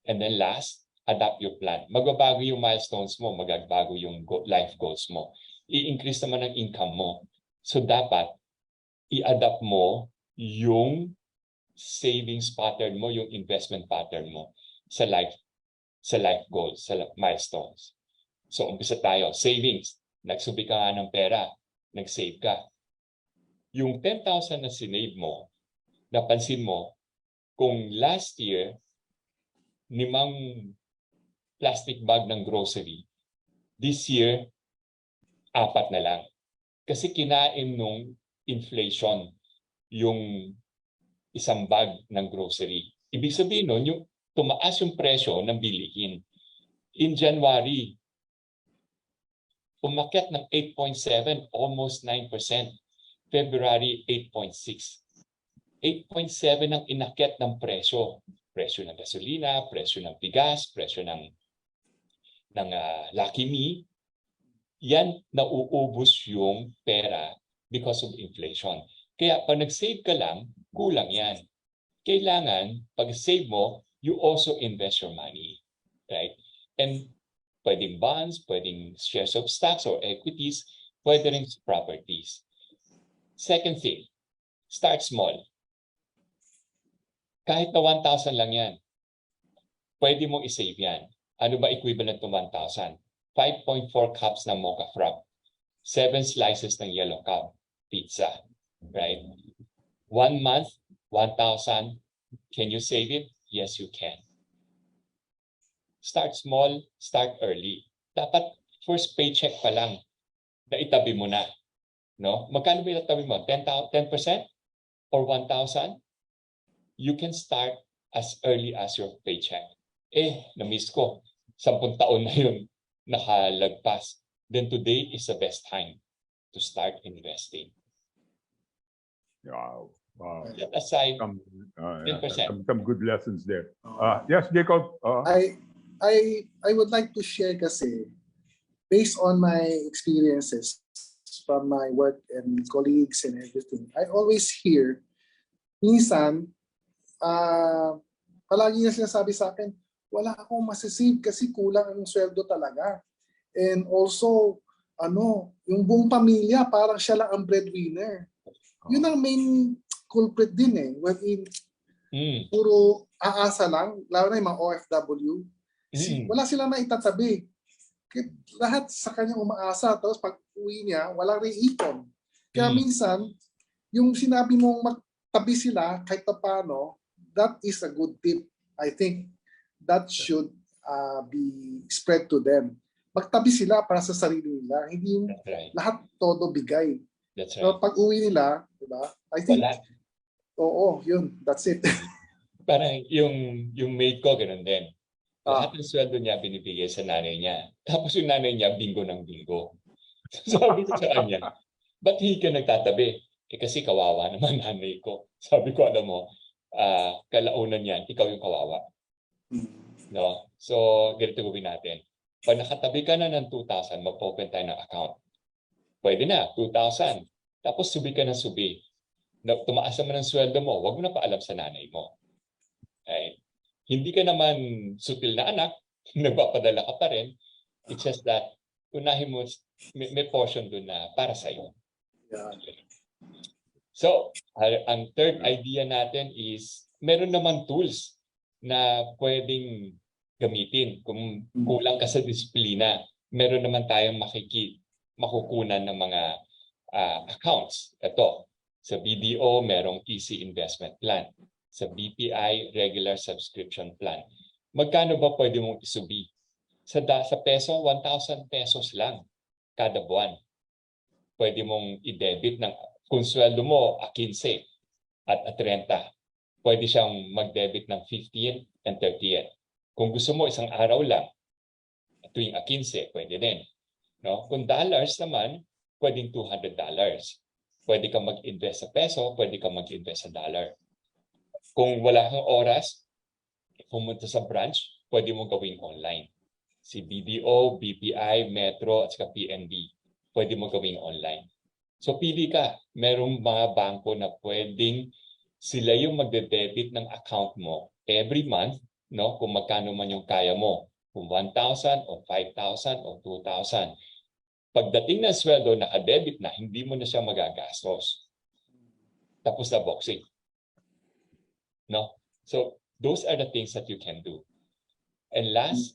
And then last, adapt your plan. Magbabago yung milestones mo, magbabago yung life goals mo. I-increase naman ang income mo. So dapat, i-adapt mo yung savings pattern mo, yung investment pattern mo sa life goals, sa milestones. So, umpisa tayo. Savings. Nagsubi ka nga ng pera. Nag-save ka. Yung 10,000 na sinave mo, napansin mo, kung last year, 5 plastic bag ng grocery, this year, 4 na lang. Kasi kinain nung inflation yung isang bag ng grocery. Ibig sabihin nun, yung tumaas yung presyo ng bilihin. In January, umakyat ng 8.7, almost 9%. February, 8.6. 8.7 ang inakyat ng presyo. Presyo ng gasolina, presyo ng bigas, presyo ng Lucky Me. Yan, nauubos yung pera because of inflation. Kaya pag nag-save ka lang, kulang yan. Kailangan, pag save mo, you also invest your money. Right? And pwedeng bonds, pwedeng shares of stocks or equities, pwede rin properties. Second thing, start small. Kahit na 1,000 lang yan, pwede mong isave yan. Ano ba equivalent to 1,000? 5.4 cups ng mocha frap, 7 slices ng yellow cup pizza, right? 1 month, 1,000. Can you save it? Yes, you can. Start small, start early. Dapat first paycheck pa lang na itabi mo na. No? Magkano ba itabi mo? 10% or 1,000? You can start as early as your paycheck. Na-miss ko. 10 taon na yun nakalagpas. Then today is the best time to start investing. Wow. Set aside 10%. Some good lessons there. Yes, Jacob. I would like to share kasi, based on my experiences from my work and colleagues and everything, I always hear, minsan, palagi na sinasabi sa akin, wala akong masisave kasi kulang ang sweldo talaga. And also, yung buong pamilya, parang siya lang ang breadwinner. Yun ang main culprit din eh. Puro aasa lang, lalo na yung mga OFW. Wala silang na itatabi. lahat sa kanya umaasa, tapos pag uwi niya, walang reipon. Kaya minsan, yung sinabi mong magtabi sila kahit pa paano, that is a good tip. I think that should be spread to them. Magtabi sila para sa sarili nila, hindi yung lahat todo bigay. That's So pag uwi nila, diba? I think, oo, yun, that's it. Parang yung maid ko, ganun din. Lahat ng sweldo niya binibigay sa nanay niya. Tapos yung nanay niya, bingo ng bingo. Sabi ko sa kanya, ba't hindi ka nagtatabi? Kasi kawawa naman nanay ko. Sabi ko, alam mo, kalaunan yan, ikaw yung kawawa. No? So, ganito gawin natin. Pag nakatabi ka na ng 2,000, mag-open tayo ng account. Pwede na, 2,000. Tapos subi ka ng subi. Tumaas naman ang sweldo mo, huwag mo na paalam sa nanay mo. Right? Hindi ka naman sutil na anak, nagpapadala ka pa rin. It's just that, unahin mo, may portion doon na para sa'yo. So, ang third idea natin is, meron naman tools na pwedeng gamitin. Kung kulang ka sa disiplina, meron naman tayong makukunan ng mga accounts. Ito, sa BDO, merong easy investment plan. Sa BPI, regular subscription plan. Magkano ba pwede mong isubi? Sa peso, 1,000 pesos lang kada buwan. Pwede mong i-debit ng, kung sweldo mo, 15 at 30. Pwede siyang mag-debit ng 15 and 30. Kung gusto mo isang araw lang, tuwing 15, pwede din. No? Kung dollars naman, pwedeng $200. Pwede kang mag-invest sa peso, pwede kang mag-invest sa dollar. Kung wala kang oras, pumunta sa branch, pwede mo gawing online. Si BDO, BPI, Metro, at saka PNB, pwede mo gawing online. So pili ka, merong mga bangko na pwedeng sila yung magde-debit ng account mo every month, no? Kung magkano man yung kaya mo, kung 1,000 o 5,000 o 2,000. Pagdating ng sweldo, naka-debit na, hindi mo na siya magagastos. Tapos na boxing. No? So, those are the things that you can do. And last,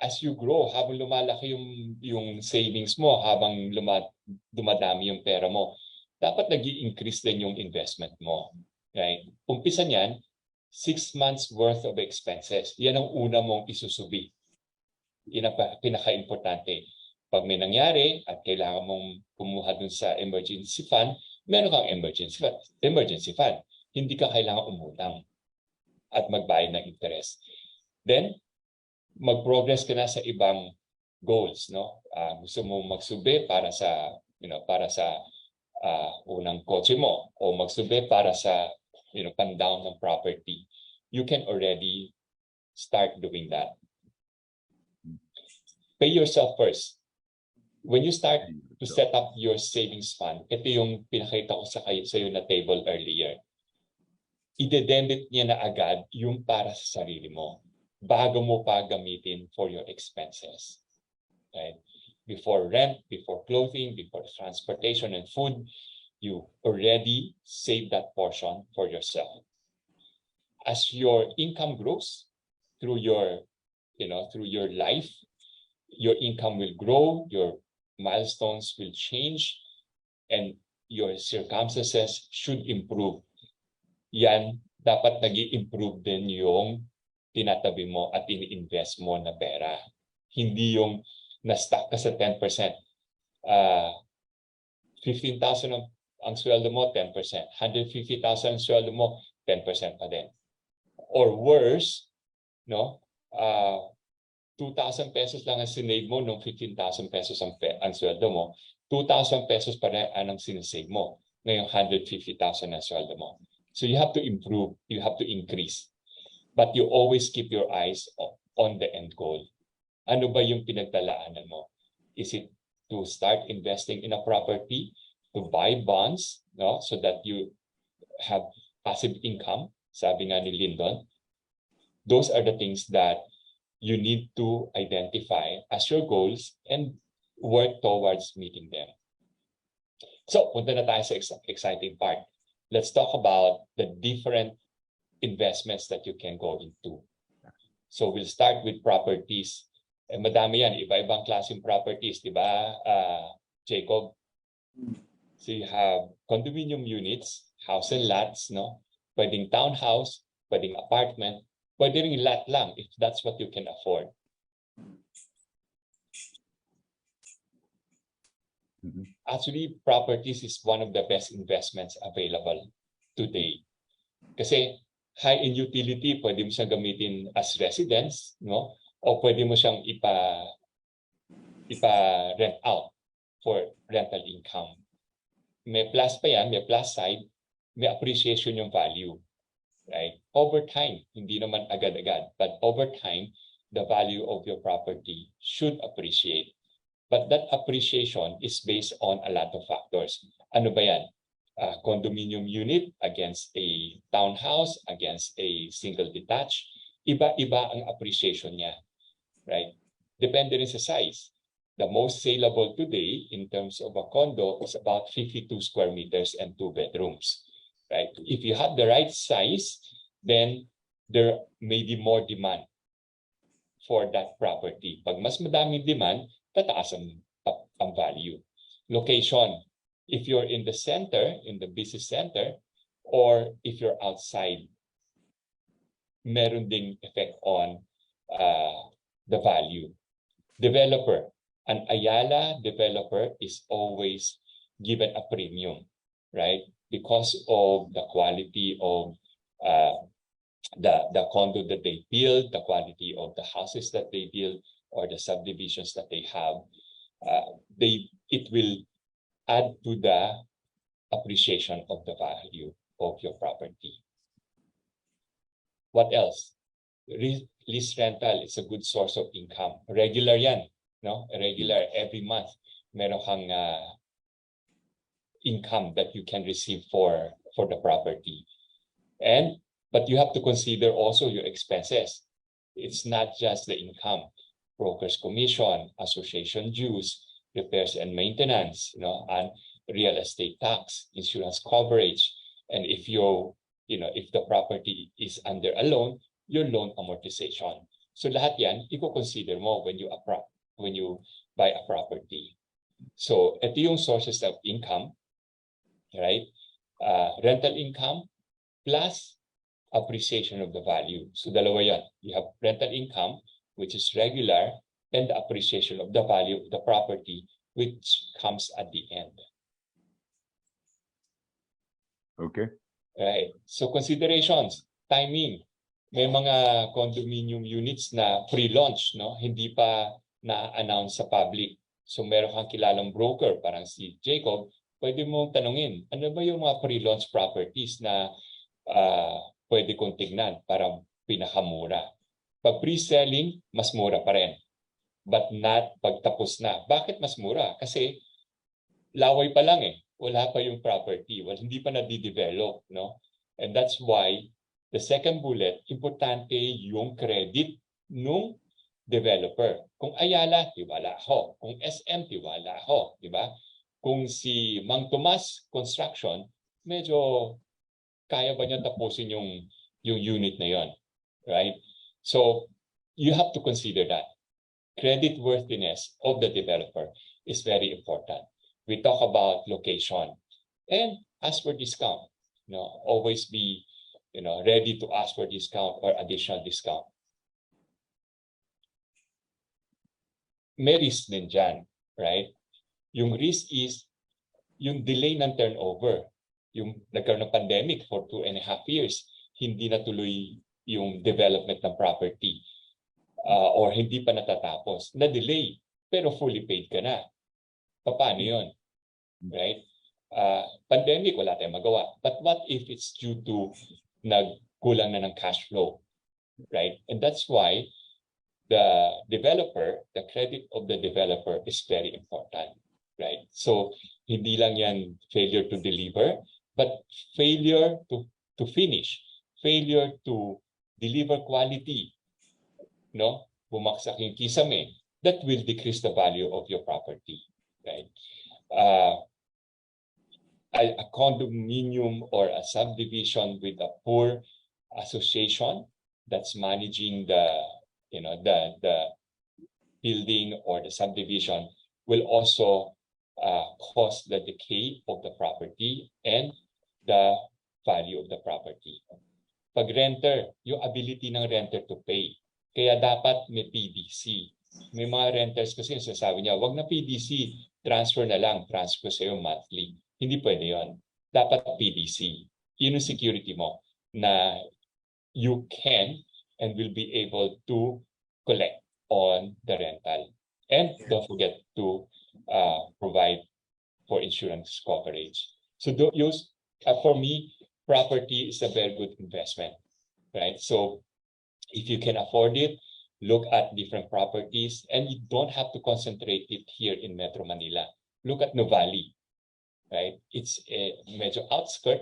as you grow, habang lumalaki yung savings mo, habang dumadami yung pera mo, dapat nag-i-increase din yung investment mo. Right? Umpisa niyan, 6 months worth of expenses. Yan ang una mong isusubi. Yan ang pinaka-importante. Pag may nangyari at kailangan mong kumuha dun sa emergency fund, meron kang emergency fund. Hindi ka kailangan umutang at magbayad ng interest. Then, mag-progress ka na sa ibang goals, no? Gusto mo magsubi para sa, unang kotse mo o magsubi para sa, pan-down ng property. You can already start doing that. Pay yourself first. When you start to set up your savings fund, ito yung pinakita ko sa iyo na table earlier. Ide-debit niya na agad yung para sa sarili mo bago mo pa gamitin for your expenses. Right? Before rent, before clothing, before transportation and food, you already save that portion for yourself. As your income grows through your life, your income will grow, your milestones will change, and your circumstances should improve. Yan, dapat nag-i-improve din yung tinatabi mo at ini-invest mo na pera. Hindi yung na-stuck ka sa 10%. 15,000 ang sweldo mo, 10%. 150,000 ang sweldo mo, 10% pa din. Or worse, no? 2,000 pesos lang ang sinave mo nung 15,000 pesos ang sweldo mo. 2,000 pesos pa rin ang sinisave mo. Ngayong 150,000 ang sweldo mo. So you have to improve, you have to increase. But you always keep your eyes on the end goal. Ano ba yung pinagdalaanan mo? Is it to start investing in a property, to buy bonds, no, so that you have passive income, sabi nga ni Lyndon? Those are the things that you need to identify as your goals and work towards meeting them. So, punta na tayo sa exciting part. Let's talk about the different investments that you can go into. So we'll start with properties. Madami yan, iba-ibang klaseng properties, di ba, Jacob? So you have condominium units, house and lots, no? Pwedeng townhouse, pwedeng apartment, pwede ring lot lang if that's what you can afford. Actually, properties is one of the best investments available today. Kasi high in utility, pwede mo siyang gamitin as residence, no? O pwede mo siyang ipa-rent out for rental income. May plus pa yan, may plus side, may appreciation yung value. Right? Over time, hindi naman agad-agad, but over time, the value of your property should appreciate. But that appreciation is based on a lot of factors. Ano ba yan? Condominium unit against a townhouse, against a single detached. Iba-iba ang appreciation niya. Right? Depende rin sa size. The most saleable today in terms of a condo is about 52 square meters and 2 bedrooms. Right? If you have the right size, then there may be more demand for that property. Pag mas madaming demand, tataas ang value. Location. If you're in the center, in the business center, or if you're outside, meron ding effect on the value. Developer. An Ayala developer is always given a premium, right? Because of the quality of the condo that they build, the quality of the houses that they build, or the subdivisions that they have, it will add to the appreciation of the value of your property. What else? Lease rental is a good source of income. Regular yan, no? Regular, every month, meron kang income that you can receive for the property. But you have to consider also your expenses. It's not just the income. Broker's commission, association dues, repairs and maintenance, and real estate tax, insurance coverage, and if the property is under a loan, your loan amortization. So lahat yan, i-consider mo when you buy a property. So ito yung sources of income, right? Rental income plus appreciation of the value. So dalawa yan. You have rental income, which is regular, and the appreciation of the value of the property, which comes at the end. Okay. Right. So considerations, timing. May mga condominium units na pre-launch, no? Hindi pa na-announce sa public. So meron kang kilalang broker, parang si Jacob, pwede mong tanungin, ano ba yung mga pre-launch properties na pwede kong tignan para pinakamura? Pag pre-selling, mas mura pa rin. But not pag tapos na. Bakit mas mura? Kasi laway pa lang eh. Wala pa yung property. Hindi pa na-develop, no? And that's why the second bullet, importante yung credit nung developer. Kung Ayala, tiwala ako. Kung SM, tiwala ako. Diba? Kung si Mang Tomas Construction, medyo kaya ba niya tapusin yung unit na yon, right? So you have to consider that. Credit worthiness of the developer is very important. We talk about location and ask for discount. Always be ready to ask for discount or additional discount. May risk din dyan, right? Yung risk is yung delay ng turnover. Yung nagkaroon ng pandemic for 2.5 years, hindi natuloy yung development ng property or hindi pa natatapos. Na-delay, pero fully paid ka na. Paano yun? Right? Pandemic, wala tayong magawa. But what if it's due to nagkulang na ng cash flow? Right? And that's why the developer, the credit of the developer is very important. Right? So, hindi lang yan failure to deliver, but failure to finish. Failure to deliver quality, no? Bumaksak yung kisame, that will decrease the value of your property, right? A condominium or a subdivision with a poor association that's managing the building or the subdivision will also cause the decay of the property and the value of the property. Pag renter, yung ability ng renter to pay. Kaya dapat may PDC. May mga renters kasi sasabi niya, wag na PDC, transfer na lang, transfer sa'yo monthly. Hindi pwede yun. Dapat PDC. Yun yung security mo na you can and will be able to collect on the rental. And don't forget to provide for insurance coverage. So for me, property is a very good investment, right? So if you can afford it, look at different properties, and you don't have to concentrate it here in Metro Manila. Look at Nuvali, right? It's a medyo outskirt,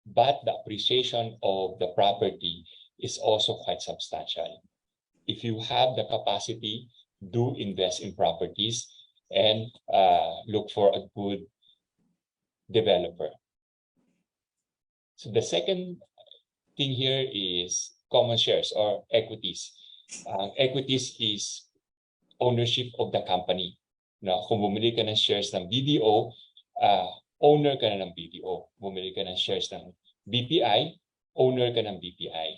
but the appreciation of the property is also quite substantial. If you have the capacity, do invest in properties and look for a good developer. So the second thing here is common shares or equities. Equities is ownership of the company. Na kung bumili ka ng shares ng BDO, owner ka na ng BDO. Bumili ka ng shares ng BPI, owner ka ng BPI.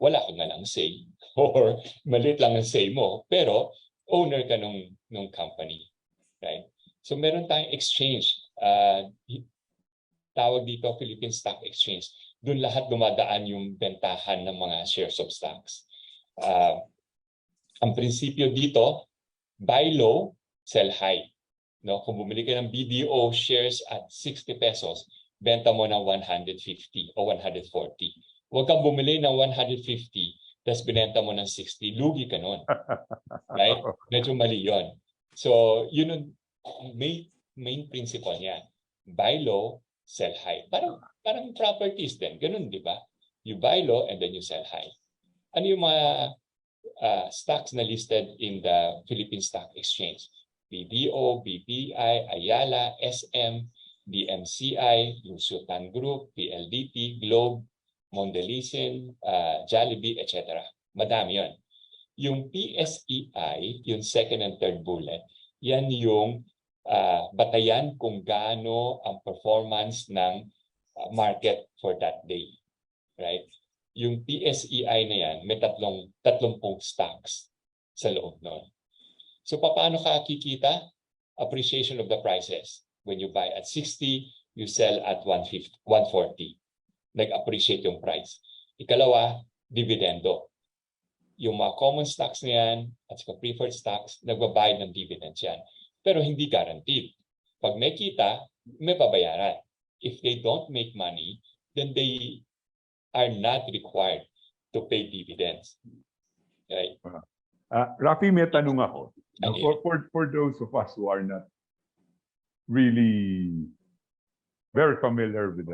Wala ka nga lang say or maliit lang ang say mo, pero owner ka nung company. Right? So meron tayong exchange. Tawag dito Philippine Stock Exchange. Doon lahat dumadaan yung bentahan ng mga shares of stocks. Ang prinsipyo dito, buy low, sell high. No, kung bumili ka ng BDO shares at 60 pesos, benta mo ng 150 o 140. Huwag kang bumili ng 150, tapos binenta mo ng 60, lugi ka nun. Right? Medyo mali yun. So, yun yung main principle niya. Buy low, sell high. Parang properties din. Ganun, di ba? You buy low and then you sell high. Ano yung mga stocks na listed in the Philippine Stock Exchange? BDO, BPI, Ayala, SM, DMCI, Lusutan Group, PLDT, Globe, Mondelisin, Jollibee, etc. Madami yun. Yung PSEI, yung second and third bullet, yan yung batayan kung gaano ang performance ng market for that day. Right? Yung PSEI na yan, may 30 stocks sa loob nun. So paano ka kikita? Appreciation of the prices. When you buy at 60, you sell at 140. Nag-appreciate yung price. Ikalawa, dividendo. Yung mga common stocks na yan at saka preferred stocks, nagbabayad ng dividends yan. Pero hindi guaranteed. Pag may kita, may babayaran. If they don't make money, then they are not required to pay dividends. Right? Rafi, may tanong ako. For those of us who are not really very familiar with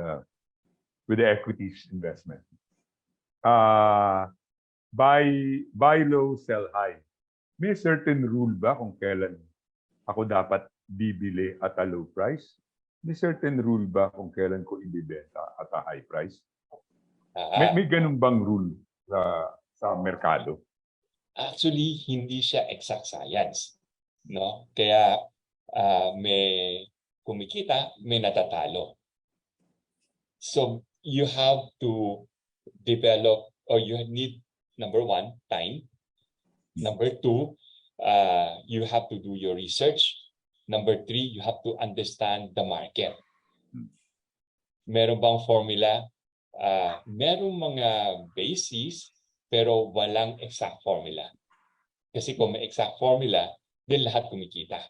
the equities investment, buy low, sell high. May certain rule ba kung kailan ako dapat bibili at a low price? May certain rule ba kung kailan ko ibibenta at a high price? May ganun bang rule sa merkado? Actually, hindi siya exact science. No? Kaya may kumikita, may natatalo. So you have to develop, or you need, number one, time. Number two, you have to do your research. Number three, you have to understand the market. Meron bang formula? Merong mga bases, pero walang exact formula. Kasi kung may exact formula, then lahat kumikita.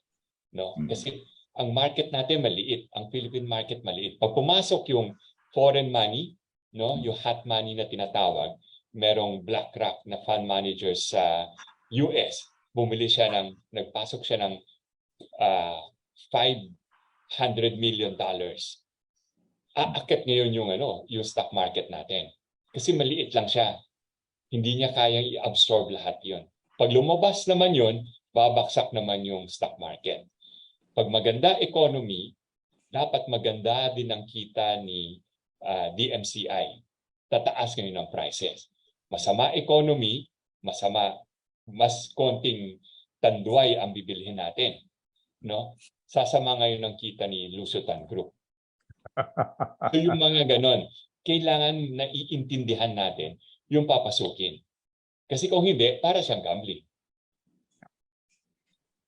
No? Kasi ang market natin maliit, ang Philippine market maliit. Pag pumasok yung foreign money, no, yung hot money na tinatawag, merong BlackRock na fund manager sa US, nagpasok siya ng $500 million. Aakit ngayon yung stock market natin. Kasi maliit lang siya. Hindi niya kayang i-absorb lahat yun. Pag lumabas naman yun, babaksak naman yung stock market. Pag maganda economy, dapat maganda din ang kita ni DMCI. Tataas ngayon ang prices. Masama economy, mas konting tanduay ang bibilhin natin, no? Sasama ngayon ng kita ni Lusutan Group. So yung mga ganon, kailangan na iintindihan natin yung papasukin. Kasi kung hindi, para siyang gambling.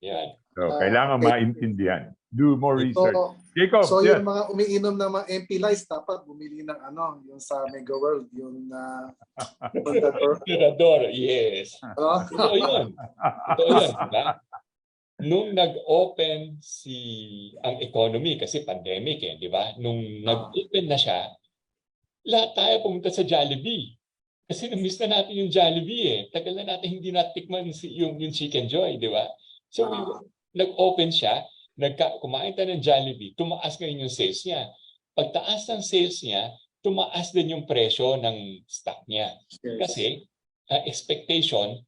Yan. So, kailangan maintindihan. Do more research. Jacob, so yes. yung mga umiinom na mga MP Lights, dapat bumili ng yung sa Mega World, yung Tirador, yes. Totoo yun. Totoo yun, diba? Nung nag-open ang economy, kasi pandemic di ba? Nung nag-open na siya, lahat tayo pumunta sa Jollibee. Kasi na-miss na natin yung Jollibee Tagal na natin hindi natikman yung Chicken Joy, di ba? So, nag-open siya, kumain tayo ng Jollibee, tumaas ngayon yung sales niya. Pagtaas ng sales niya, tumaas din yung presyo ng stock niya. Kasi, expectation,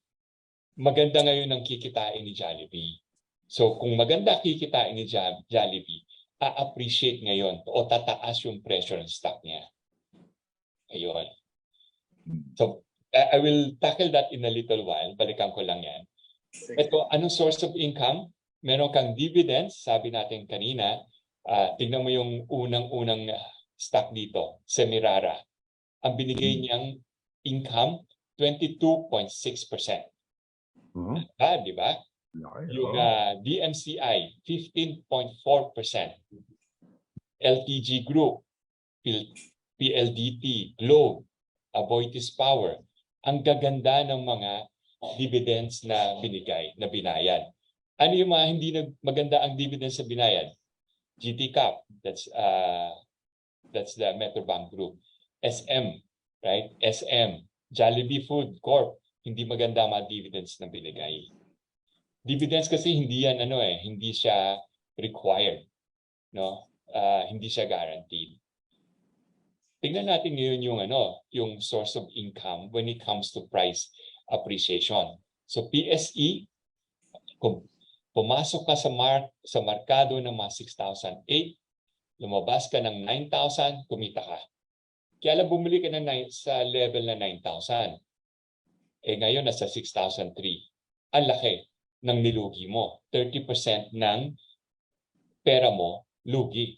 maganda ngayon ang kikitain ni Jollibee. So, kung maganda kikitain ni Jollibee, a-appreciate ngayon o tataas yung presyo ng stock niya. Ayun. So, I will tackle that in a little while. Balikan ko lang yan. Ito, anong source of income? Meron kang dividends, sabi natin kanina. Tingnan mo yung unang-unang stock dito, Semirara. Ang binigay niyang income, 22.6%. Di ba? Yung DMCI, 15.4%. LTG Group, PLDT, Globe, Aboitiz Power. Ang gaganda ng mga dividends na binayad. Ano yung mga hindi maganda ang dividends na binayad? GT Cap, that's the Metrobank Group. SM, right? SM, Jollibee Food Corp, hindi maganda ang mga dividends na binigay. Dividends kasi hindi yan hindi siya required, no? Hindi siya guaranteed. Tingnan natin ngayon yung source of income when it comes to price appreciation. So PSE, kung pumasok ka sa merkado ng mga 6,008, lumabas ka ng 9,000, kumita ka. Kaya lang bumili ka sa level na 9,000. Ngayon nasa 6,003. Ang laki ng nilugi mo. 30% ng pera mo, lugi.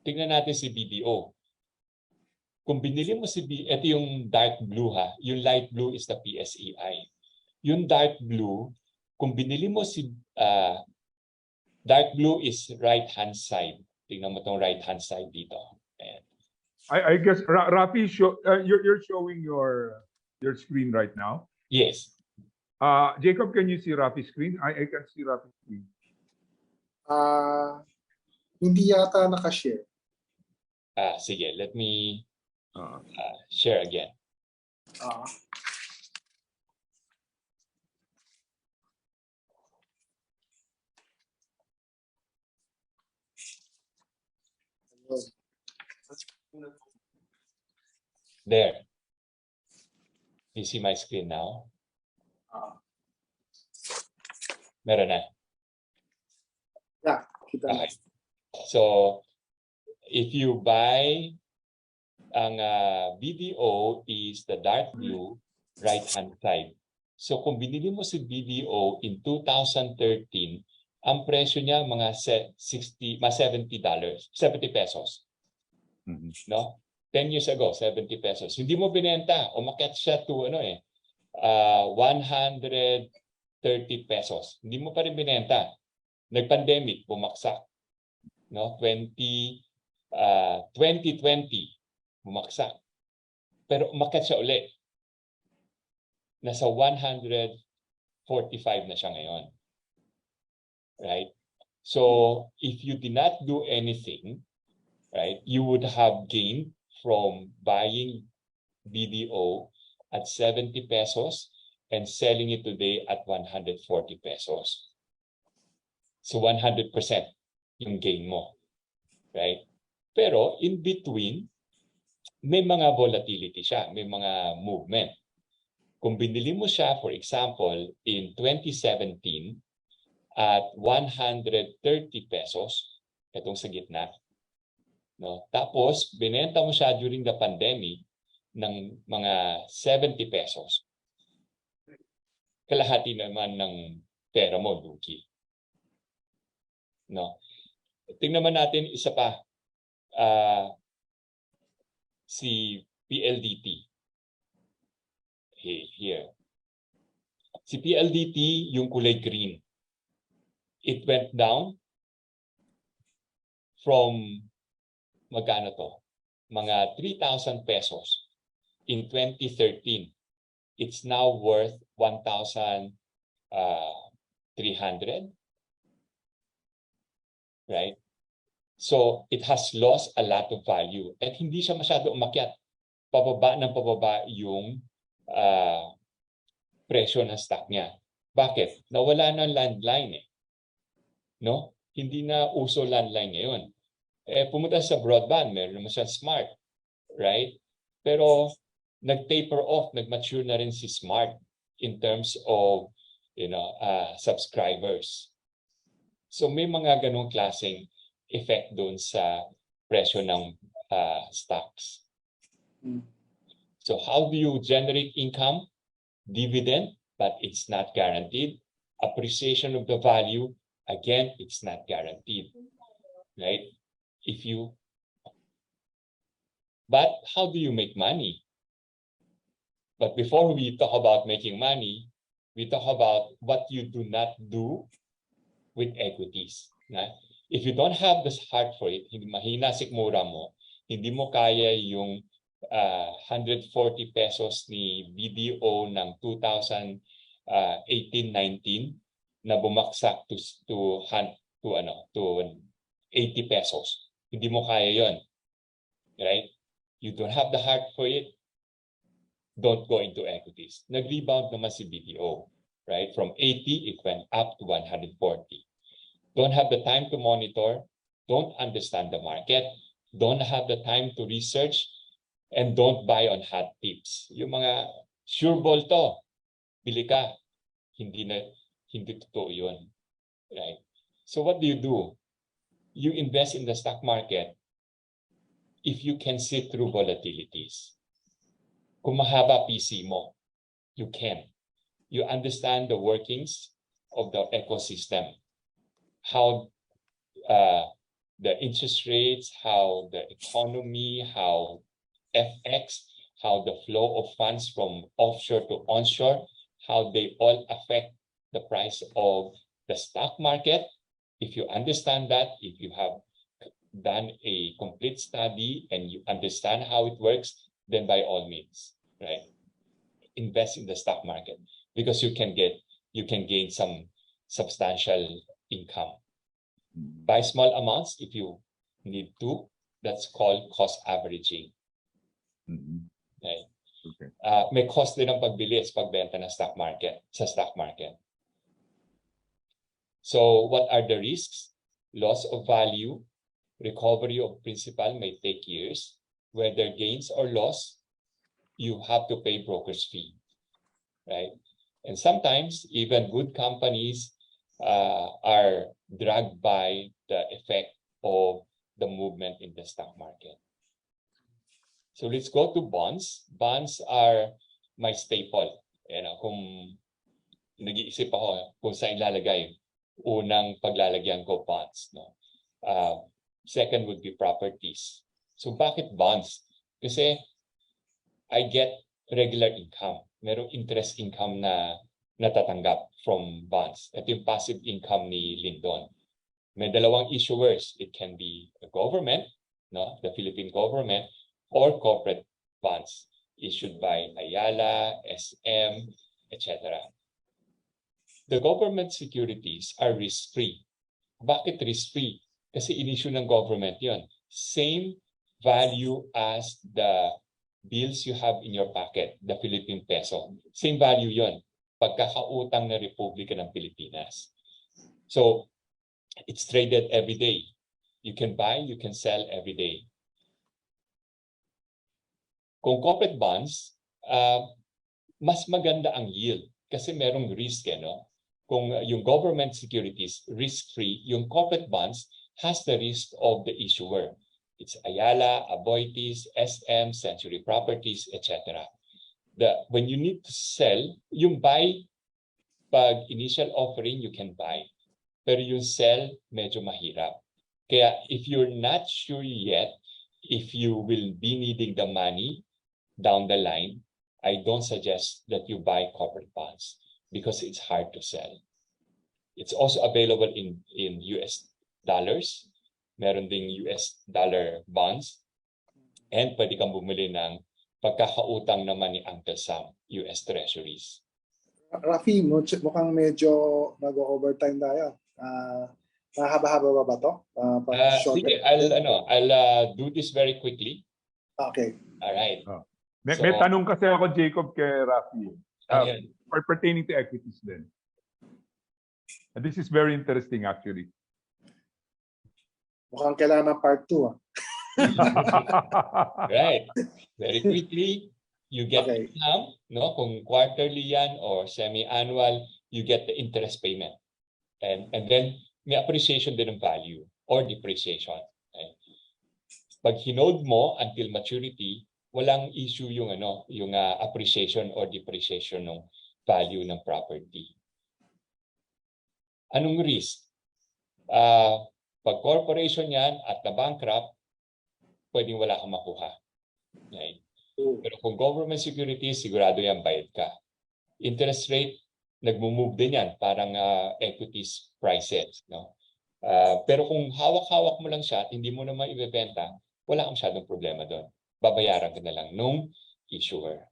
Tingnan natin si BDO. Kung binili mo ito yung dark blue yung light blue is the PSEI. Yung dark blue, kung binili mo dark blue is right hand side. Tingnan mo tong right hand side dito. Ayan. I guess Rafi, you're showing your screen right now. Yes. Jacob, can you see Rafi's screen? I can see Rafi's screen. Hindi yata nakashare. Sige, let me share again. There. You see my screen now? Meron na. Yeah, kita na. Okay. So, if you buy ang BDO is the dark blue right hand side. So kung binili mo si BDO in 2013, ang presyo niya mga $70, $70 pesos. No? 10 years ago, 70 pesos. Hindi mo binenta, umakyat siya to 130 pesos. Hindi mo pa rin binenta. Nag-pandemic, bumagsak. No? 2020, bumagsak. Pero umakyat siya uli. Nasa 145 na siya ngayon. Right? So, if you did not do anything, right, you would have gained from buying BDO at 70 pesos and selling it today at 140 pesos. So 100% yung gain mo. Right? Pero in between, may mga volatility siya, may mga movement. Kung binili mo siya, for example, in 2017 at 130 pesos, itong sa gitna, no? Tapos, binenta mo siya during the pandemic ng mga 70 pesos. Kalahati naman ng pera mo lugi. No? Tingnan naman natin isa pa. Si PLDT. Here. Si PLDT, yung kulay green. It went down from magkano to? Mga 3,000 pesos in 2013. It's now worth 1,300. Right? So it has lost a lot of value at hindi siya masyado umakyat. Pababa ng pababa yung presyo ng stock niya. Bakit? Nawala ng landline eh. No? Hindi na uso landline ngayon. Pumunta sa broadband, meron naman siya smart. Right? Pero nag-taper off, nag-mature na rin si smart in terms of subscribers. So may mga ganong klaseng effect doon sa presyo ng stocks. So how do you generate income? Dividend, but it's not guaranteed. Appreciation of the value, again, it's not guaranteed. Right? But how do you make money? But before we talk about making money, we talk about what you do not do with equities. If you don't have this heart for it, mahina sikmura mo, hindi mo kaya yung 140 pesos ni BDO ng 2018-19 na bumaksak to 80 pesos. Hindi mo kaya yon, right? You don't have the heart for it, don't go into equities. Nag-rebound naman si BDO, right? From 80, it went up to 140. Don't have the time to monitor, don't understand the market, don't have the time to research, and don't buy on hot tips. Yung mga sure ball to, bili ka. Hindi totoo yun. Right? So what do? You invest in the stock market if you can see through volatilities. Kung mahaba PC mo, you can. You understand the workings of the ecosystem. How the interest rates, how the economy, how FX, how the flow of funds from offshore to onshore, how they all affect the price of the stock market. If you understand that, if you have done a complete study and you understand how it works, then by all means, right, invest in the stock market because you can gain some substantial income. Buy small amounts if you need to. That's called cost averaging. Right? Okay. May cost din ang pagbili at pagbenta ng stock market sa stock market. So what are the risks? Loss of value, recovery of principal may take years. Whether gains or loss, you have to pay broker's fee, right? And sometimes even good companies are dragged by the effect of the movement in the stock market. So let's go to bonds. Bonds are my staple. Kung nag-iisip ako kung saan ilalagay, unang paglalagyan ko bonds. No? Second would be properties. So bakit bonds? Kasi I get regular income. Merong interest income na natatanggap from bonds. Ito yung passive income ni Lyndon. May dalawang issuers. It can be a government, no, the Philippine government, or corporate bonds issued by Ayala, SM, etc. The government securities are risk-free. Bakit risk-free? Kasi in-issue ng government yon. Same value as the bills you have in your pocket, the Philippine peso. Same value yon. Pagkakautang ng Republika ng Pilipinas. So, it's traded every day. You can buy, you can sell every day. Kung corporate bonds, mas maganda ang yield kasi merong risk, no? Kung yung government securities, risk-free, yung corporate bonds has the risk of the issuer. It's Ayala, Aboitiz, SM, Century Properties, etc. When you need to sell, yung buy, pag initial offering, you can buy. Pero yung sell, medyo mahirap. Kaya if you're not sure yet if you will be needing the money down the line, I don't suggest that you buy corporate bonds because it's hard to sell. It's also available in US dollars. Meron ding US dollar bonds. And pwede kang bumili ng pagkakautang naman ni Uncle Sam, US Treasuries. Rafi, mukhang medyo nag-overtime tayo. Mahaba-haba ba to? Sige, I'll do this very quickly. Okay. All right. May tanong kasi ako, Jacob, kay Rafi. Pertaining to equities din. And this is very interesting, actually. Mukhang kailangan ng part 2. Right. Very quickly, you get income, no? Kung quarterly yan or semi-annual, you get the interest payment. And then may appreciation din ng value or depreciation. Okay? Pag hinode mo until maturity, walang issue yung appreciation or depreciation ng value ng property. Anong risk? Pag corporation yan at na-bankrupt, pwedeng wala kang makuha. Okay? Pero kung government securities, sigurado yan bayad ka. Interest rate, nagmo-move din yan, parang equities prices. No? Pero kung hawak-hawak mo lang siya at hindi mo naman ibebenta, wala kang masyadong problema doon. Babayaran ka na lang nung issuer.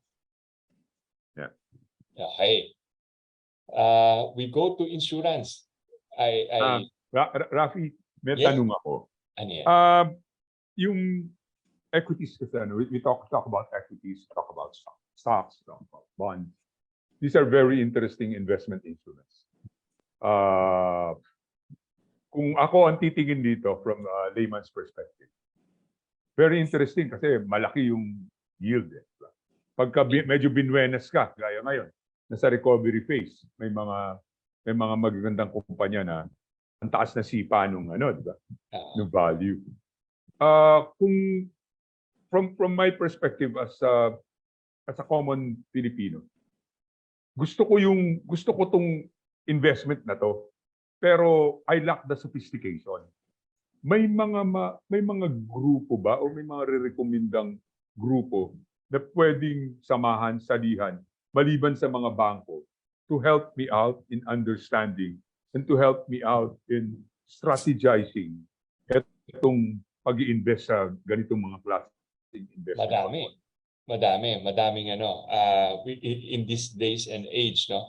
Yeah. Okay. We go to insurance. Rafi, may tanong ako. Ano yan? Yung equities kasi, we talk about equities, talk about stocks, talk about bonds. These are very interesting investment instruments. Kung ako ang titingin dito from a layman's perspective, very interesting kasi malaki yung yield. Pagka medyo binwenas ka, gaya ngayon, nasa recovery phase, may mga magagandang kumpanya na ang taas na sipa nung diba? Nung value. Kung from my perspective as a common Filipino, gusto ko tong investment na to, pero I lack the sophistication. May mga grupo ba o may mga re-recommendang grupo na pwedeng samahan, salihan, maliban sa mga bangko, to help me out in understanding and to help me out in strategizing itong pag-i-invest sa ganitong mga klaseng investment? Madaming in these days and age, no,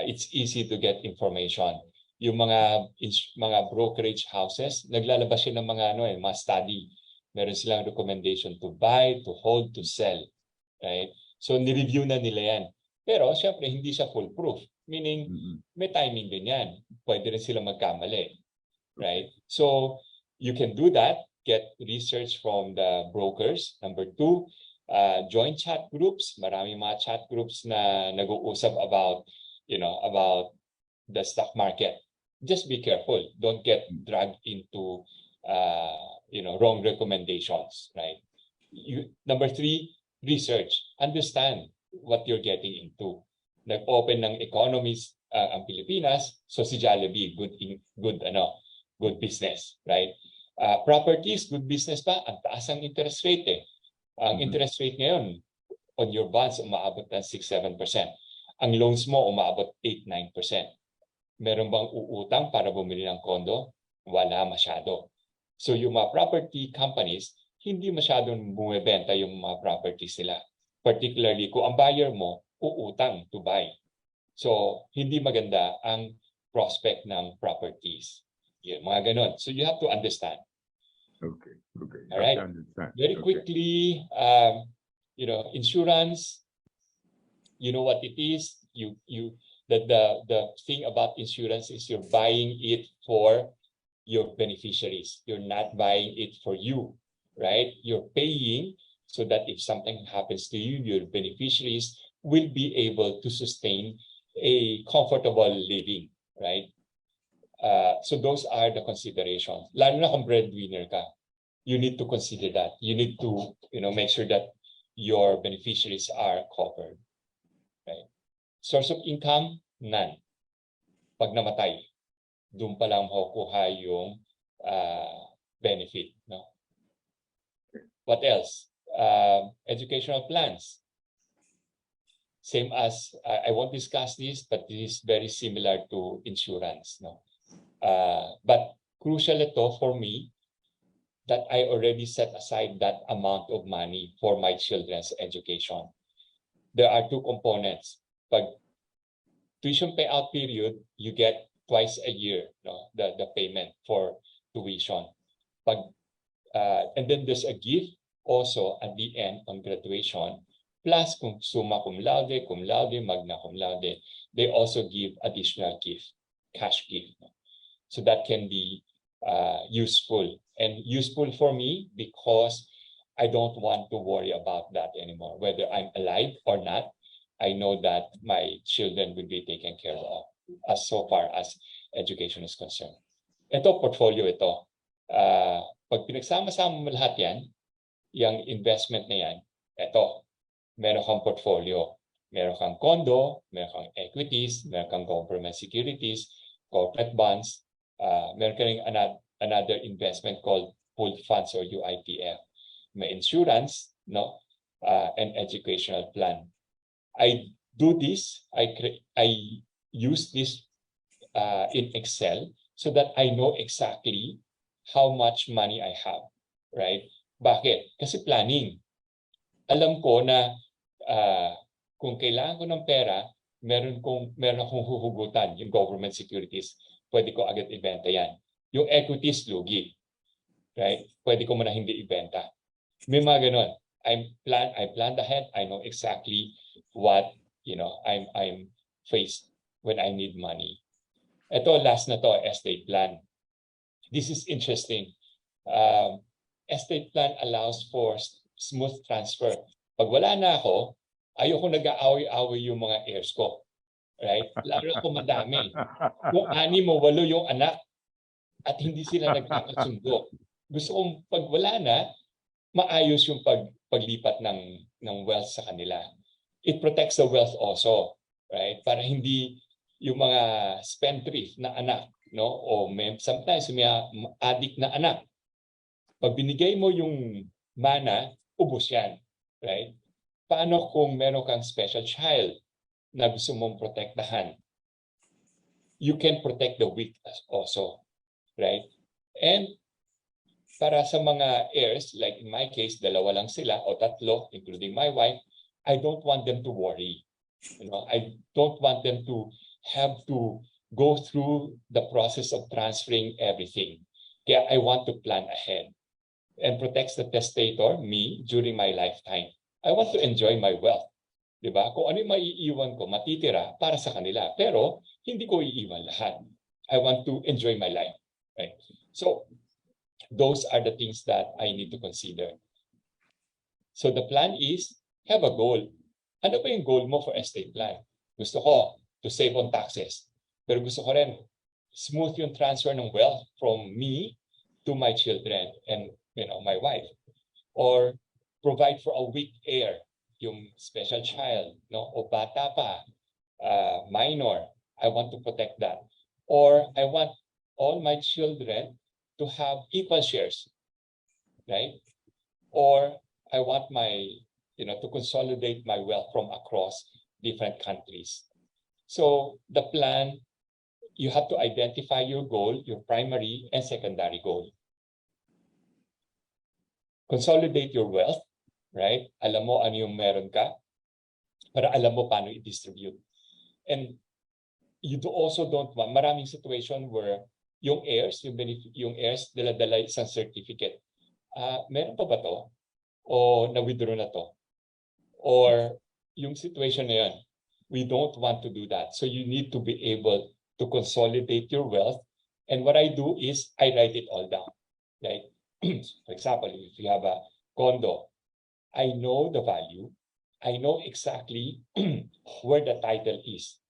it's easy to get information. Yung mga brokerage houses, naglalabas yun ng mga study. Meron silang recommendation to buy, to hold, to sell. Right? So ni-review na nila yan. Pero syempre hindi siya foolproof. Meaning may timing din yan. Pwede rin sila magkamali. Right? So you can do that. Get research from the brokers. Number 2, join chat groups. Maraming mga chat groups na nag-uusap about the stock market. Just be careful. Don't get dragged into wrong recommendations, right? Number 3, research. Understand what you're getting into. Nag-open ng economies ang Pilipinas, so si Jollibee, good business, right? Properties, good business pa, ang taas ang interest rate eh. Ang interest rate ngayon on your bonds umaabot ng 6-7%. Ang loans mo umaabot 8-9%. Meron bang uutang para bumili ng kondo? Wala masyado. So yung mga property companies, hindi masyadong bumibenta yung mga properties nila. Particularly kung ang buyer mo uutang to buy. So hindi maganda ang prospect ng properties. Yung mga ganon. So you have to understand. Okay. All right. Very quickly, insurance, you know what it is. The thing about insurance is you're buying it for your beneficiaries. You're not buying it for you, right? You're paying so that if something happens to you, your beneficiaries will be able to sustain a comfortable living, right? So those are the considerations. Lalo na kung breadwinner ka, you need to consider that. You need to, make sure that your beneficiaries are covered, right? Source of income, none. pag namatay, doon pa lang makukuha yung benefit. No? What else? Educational plans. Same as, I won't discuss this, but this is very similar to insurance. No? But crucial ito for me that I already set aside that amount of money for my children's education. There are two components. Pag tuition payout period, you get twice a year, no, the payment for tuition. And then there's a gift also at the end on graduation. Plus, kung summa cum laude, magna cum laude, they also give additional gift, cash gift. No? So that can be useful. And useful for me because I don't want to worry about that anymore. Whether I'm alive or not, I know that my children will be taken care of as so far as education is concerned. Ito, portfolio ito. Pag pinagsama-sama mo lahat yan, yung investment na yan, ito, meron kang portfolio. Meron kang condo, meron kang equities, meron kang government securities, corporate bonds, meron ka rin another investment called pooled funds or UITF. May insurance, no, and educational plan. I do this, I use this in Excel so that I know exactly how much money I have, right? Bakit? Kasi planning. Alam ko na kung kailangan ko ng pera, meron akong huhugutan, yung government securities. Pwede ko agad ibenta yan. Yung equities, lugi. Right? Pwede ko muna hindi ibenta. May mga ganun. I planned ahead. I know exactly what I'm faced when I need money. Ito, last na to, estate plan. This is interesting. Estate plan allows for smooth transfer. Pag wala na ako, ayoko nag-aaway-aaway yung mga heirs ko. Right? Lalo ako madami. Kung 6 o 8 yung anak at hindi sila nagkakasundo. Gusto kong pag wala na, maayos yung paglipat ng wealth sa kanila. It protects the wealth also, right? Para hindi yung mga spendthrift na anak, no? O sometimes may addict na anak. Pag binigay mo yung mana, ubos yan, right? Paano kung meron kang special child na gusto mong protektahan? You can protect the weak also, right? And para sa mga heirs, like in my case, 2 lang sila o 3, including my wife, I don't want them to worry. I don't want them to have to go through the process of transferring everything. Kaya I want to plan ahead and protects the testator, me, during my lifetime. I want to enjoy my wealth. Diba? Kung ano yung maiiwan ko, matitira para sa kanila. Pero hindi ko iiwan lahat. I want to enjoy my life. Right? So, those are the things that I need to consider. So the plan is, have a goal. Ano ba yung goal mo for estate plan? Gusto ko to save on taxes. Pero gusto ko rin smooth yung transfer ng wealth from me to my children and my wife. Or provide for a weak heir, yung special child, no? O bata pa, minor. I want to protect that. Or I want all my children to have equal shares, right? Or I want to consolidate my wealth from across different countries. So the plan, you have to identify your goal, your primary and secondary goal. Consolidate your wealth, right? Alam mo ano yung meron ka para alam mo paano i-distribute. And you also don't want, maraming situation where yung heirs, dala-dala isang certificate. Meron pa ba to? O na-withdraw na to? Or yung situation na yan, we don't want to do that. So you need to be able to consolidate your wealth. And what I do is I write it all down. Like, for example, if you have a condo, I know the value. I know exactly where the title is.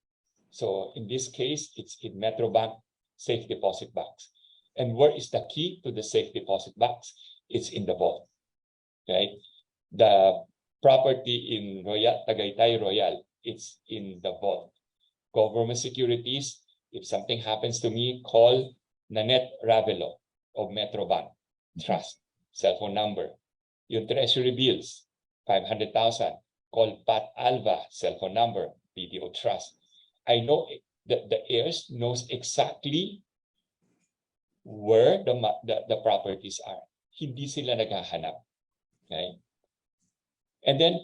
So in this case, it's in Metrobank safe deposit box. And where is the key to the safe deposit box? It's in the vault, right? The property in Tagaytay Royal, it's in the vault. Government securities, If something happens to me, call Nanette Ravelo of Metrobank Trust, cellphone number. Yung treasury bills, 500,000. Call Pat Alva, cellphone number, BDO Trust. I know that the heirs knows exactly where the properties are. Hindi sila naghahanap. Okay? And then,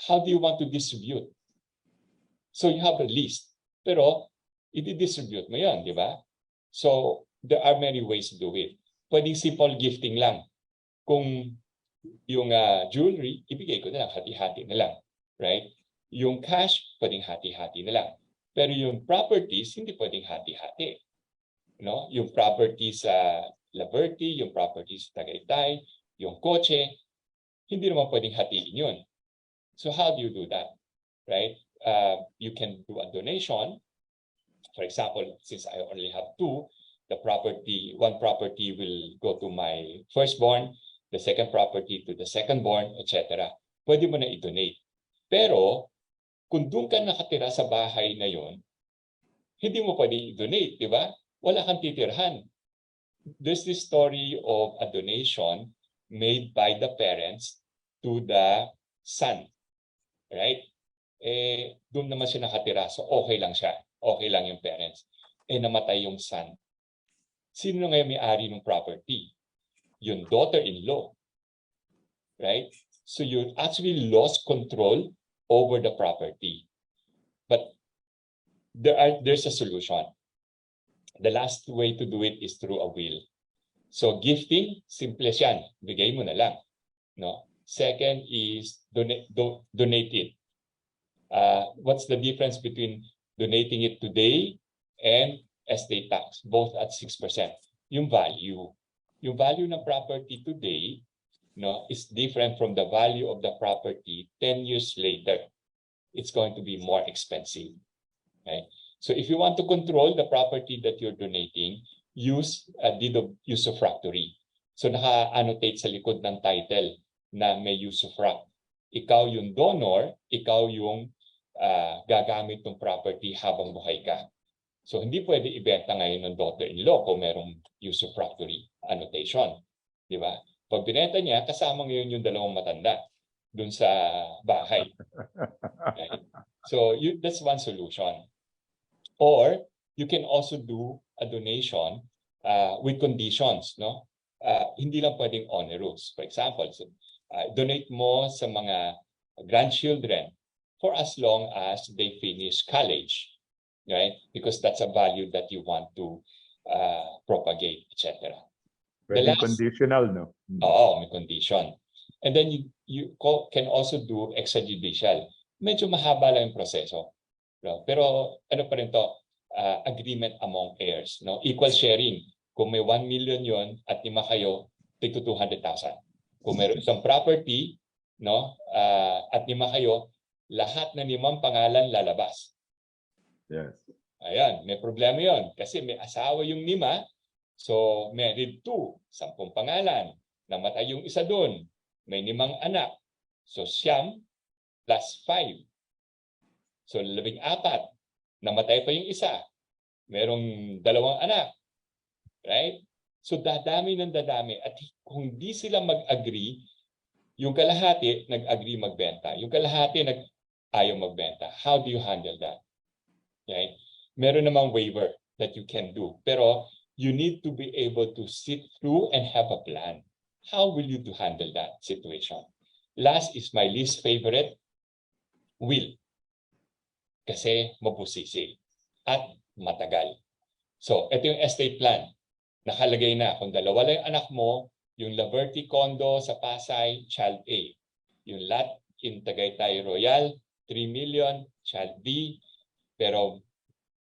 how do you want to distribute? So you have a list. Pero, i-distribute mo yan, di ba? So, there are many ways to do it. Pwedeng simple gifting lang. Kung yung jewelry, ibigay ko na lang, hati-hati na lang. Right? Yung cash, pwedeng hati-hati na lang. Pero yung properties, hindi pwedeng hati-hati. No? Yung properties sa Laverty, yung properties sa Tagaytay, yung kotse, hindi naman pwedeng hatiin yun. So how do you do that? Right? You can do a donation. For example, since I only have two, one property will go to my firstborn, the second property to the secondborn, etc. Pwede mo na i-donate. Pero, kung doon ka nakatira sa bahay na yon, hindi mo pwede i-donate, di ba? Wala kang titirhan. There's this story of a donation made by the parents to the son. Right? Doon naman siya nakatira. So, okay lang siya. Okay lang yung parents. Namatay yung son. Sino na ngayon may-ari ng property? Yung daughter-in-law. Right? So, you actually lost control over the property. But there's a solution. The last way to do it is through a will. So, gifting, simple yan. Bigay mo na lang. No? Second is donate it. What's the difference between donating it today and estate tax? Both at 6%. Yung value. Yung value ng property today, no, is different from the value of the property 10 years later. It's going to be more expensive. Okay? So if you want to control the property that you're donating, use a deed of usufructory. So naka-annotate sa likod ng title na may usufruct. Ikaw yung donor, ikaw yung gagamit ng property habang buhay ka. So hindi pwede ibenta ngayon ng daughter-in-law kung merong usufructory annotation. Di ba? Pag binenta niya, kasama ngayon yung dalawang matanda dun sa bahay. Okay? So that's one solution. Or you can also do a donation with conditions. No? Hindi lang pwedeng onerous. For example, donate mo sa mga grandchildren for as long as they finish college. Right? Because that's a value that you want to propagate, etc. Very conditional, no? Oo, may condition. And then you can also do extrajudicial. Medyo mahaba lang yung proseso. No? Pero ano pa rin to? Agreement among heirs. No? Equal sharing. Kung may 1 million yon at 5 kayo, tig 200,000. Kung mayroon isang property, no, at 5 kayo, lahat na 5 pangalan lalabas. Yes. Ayan, may problema yon kasi may asawa yung 5, so married 2, 10 pangalan. Namatay yung isa doon, may 5 anak. So siyam plus 5. So 14. Namatay pa yung isa. Merong 2 anak. Right? So dadami ng dadami. At kung di sila mag-agree, yung kalahati nag-agree magbenta. Yung kalahati ayaw magbenta. How do you handle that? Right? Meron namang waiver that you can do. Pero you need to be able to sit through and have a plan. How will you handle that situation? Last is my least favorite, will. Kasi mabusisi at matagal. So, ito yung estate plan. Nakalagay na kung 2 lang yung anak mo, yung Laverty condo sa Pasay, child A. Yung lot in Tagaytay Royal, 3 million, child B. Pero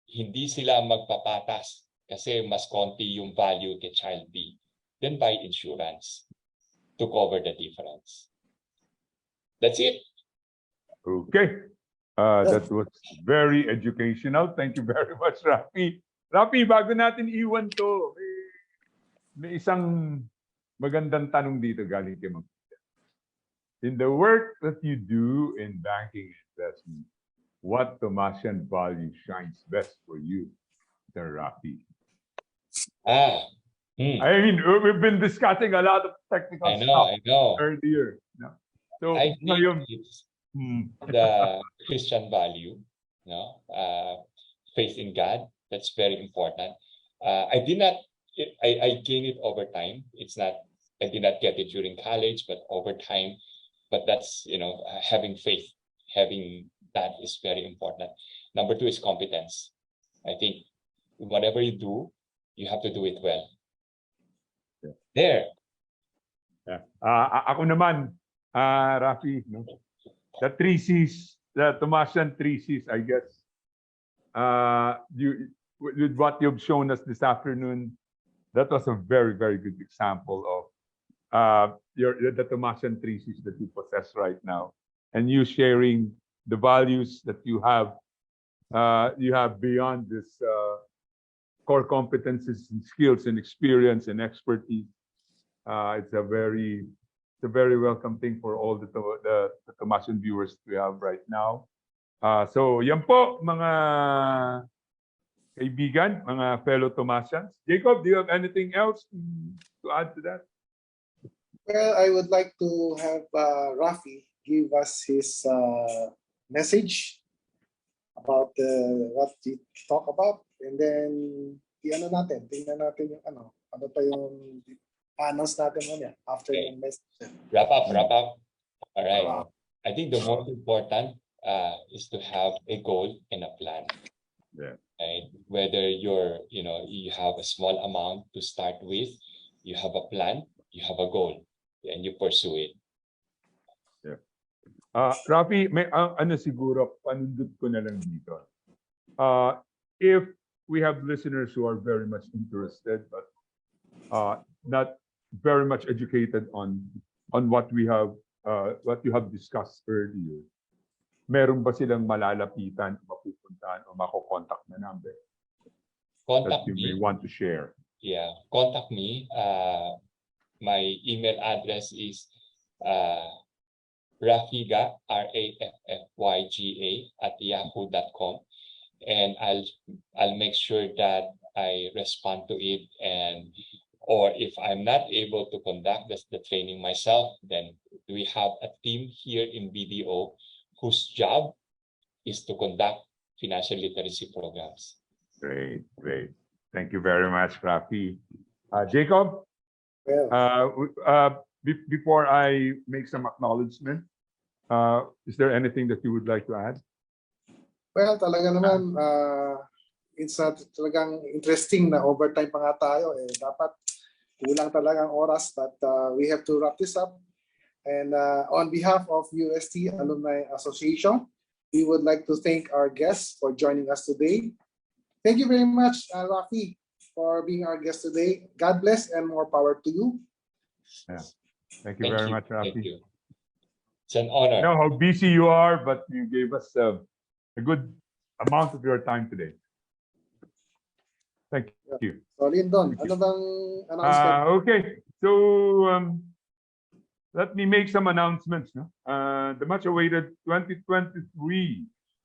hindi sila magpapatas kasi mas konti yung value kay child B. Then buy insurance to cover the difference. That's it. Okay. That was very educational. Thank you very much, Rafi. Rafi, bago natin iwan to, may isang magandang tanong dito galing kay Ma'am. In the work that you do in banking investment, what Thomasian value shines best for you? Sir Rafi. I mean, we've been discussing a lot of technical stuff earlier. No? So, I think ngayon, it's the Christian value, faith in God. That's very important. I did not. I gained it over time. It's not. I did not get it during college, but over time. But that's having faith. Having that is very important. Number 2 is competence. I think whatever you do, you have to do it well. There. Yeah. Ako naman, Rafi, no? The 3 C's, the Thomasian 3 C's, I guess. With what you've shown us this afternoon, that was a very, very good example of the Thomasian 3 C's that you possess right now, and you sharing the values that you have beyond this core competencies and skills and experience and expertise. It's a very welcome thing for all the Thomasian viewers we have right now. So yan po mga kaibigan, mga fellow Thomasians. Jacob, do you have anything else to add to that? Well, I would like to have Rafi give us his message about what we talk about, and then tingnan natin yung ano pa yung announce natin muna after yung message. Wrap up. All right. I think the most important is to have a goal and a plan. Yeah. Right? Whether you have a small amount to start with, you have a plan, you have a goal, and you pursue it. Yeah. Rafi, may siguro panundot ko na lang dito. If we have listeners who are very much interested but not very much educated on what you have discussed earlier, meron ba silang malalapitan, mapupuntahan, o mako-contact na number Contact that you me. may want to share? Yeah, contact me. My email address is Raffiga, RAFFYGA @yahoo.com, and I'll make sure that I respond to it, or if I'm not able to conduct the training myself, then we have a team here in BDO whose job is to conduct financial literacy programs. Great. Thank you very much, Rafi. Jacob, before I make some acknowledgement, is there anything that you would like to add? Well, talaga naman, it's talagang interesting na overtime pa nga tayo. Dapat kulang talaga ang oras, but we have to wrap this up. And on behalf of UST Alumni Association, we would like to thank our guests for joining us today. Thank you very much, Rafi, for being our guest today. God bless and more power to you. Yeah. Thank you very much, Rafi. Thank you. It's an honor. I know how busy you are, but you gave us a good amount of your time today. Thank you. So, Lyndon, ano bang announcement? Okay, so let me make some announcements. No? The much-awaited 2023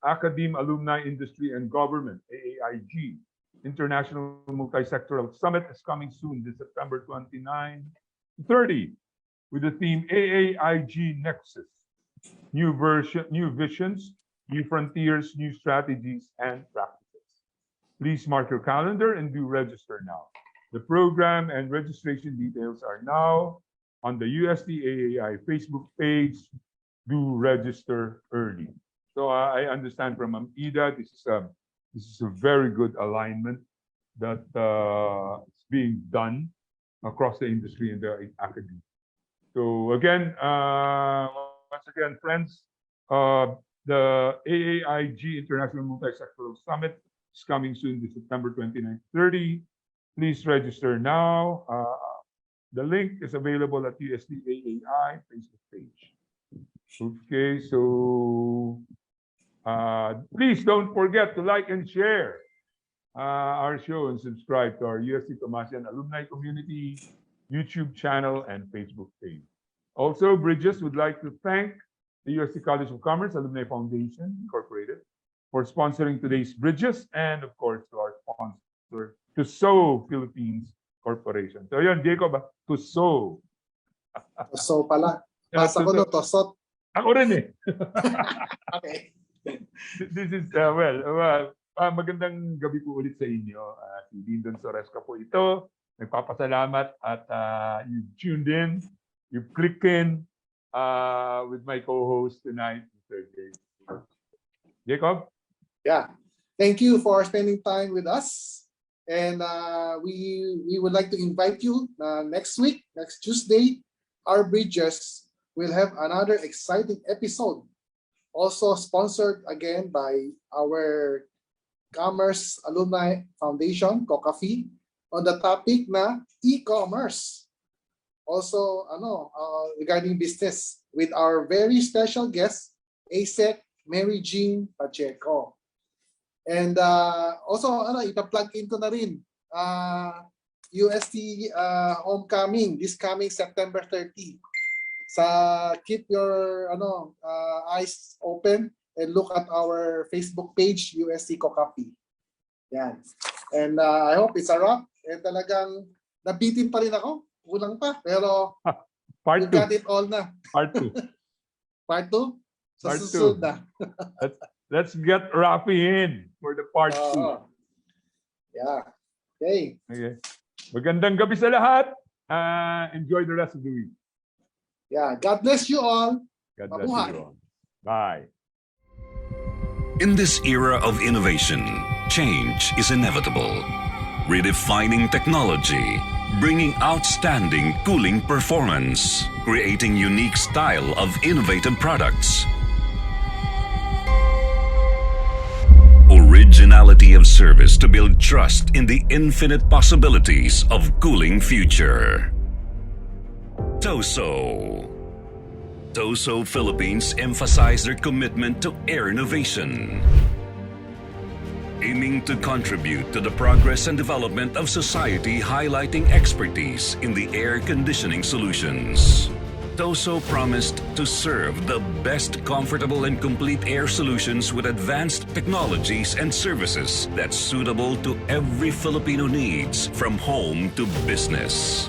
Academe Alumni Industry and Government, AAIG, International Multisectoral Summit is coming soon, this September 29 to 30, with the theme AAIG Nexus, New Visions, New Frontiers, New Strategies, and Practices. Please mark your calendar and do register now. The program and registration details are now on the USTAAI Facebook page. Do register early. So I understand from Ida, this is a very good alignment that is being done across the industry and the academy. So again, once again, friends, the AAIG International Multisectoral Summit is coming soon, this September 29-30. Please register now. The link is available at USTAAI Facebook page. Okay, so please don't forget to like and share our show and subscribe to our UST Thomasian Alumni Community YouTube channel and Facebook page. Also, Bridges would like to thank the UST College of Commerce Alumni Foundation Incorporated for sponsoring today's Bridges, and of course to our sponsors. TOSO Philippines Corporation. So yun, Jacob, TOSO. So pala. Pasa ko no, tosot. Ako rin eh. Okay. This is, magandang gabi po ulit sa inyo. Si Lyndon Soresca po ito. Nagpapasalamat at you've tuned in, you've clicked in with my co-host tonight, Mr. Jacob. Yeah. Thank you for spending time with us. And we would like to invite you next week, next Tuesday, our Bridges will have another exciting episode. Also sponsored again by our Commerce Alumni Foundation, COCAFI, on the topic na e-commerce. Also, regarding business with our very special guest, ASEC Mary Jean Pacheco. And also, ipa-plug into na rin UST homecoming this coming September 30. Keep your eyes open and look at our Facebook page, UST COCAFI. Yan. And I hope it's a wrap. And talagang nabitin pa rin ako. Kulang pa. Pero Part 2. got it all na. Part 2. Part 2? Sa Part susunod 2. na. Let's get Rafi in for the part 2. Yeah. Okay. Magandang gabi sa lahat. Enjoy the rest of the week. Yeah. God bless you all. God bless you all. Bye. In this era of innovation, change is inevitable. Redefining technology, bringing outstanding cooling performance, creating unique style of innovative products. Originality of service to build trust in the infinite possibilities of cooling future. TOSO. TOSO Philippines emphasize their commitment to air innovation, aiming to contribute to the progress and development of society, highlighting expertise in the air conditioning solutions. TOSO promised to serve the best comfortable and complete air solutions with advanced technologies and services that's suitable to every Filipino needs from home to business.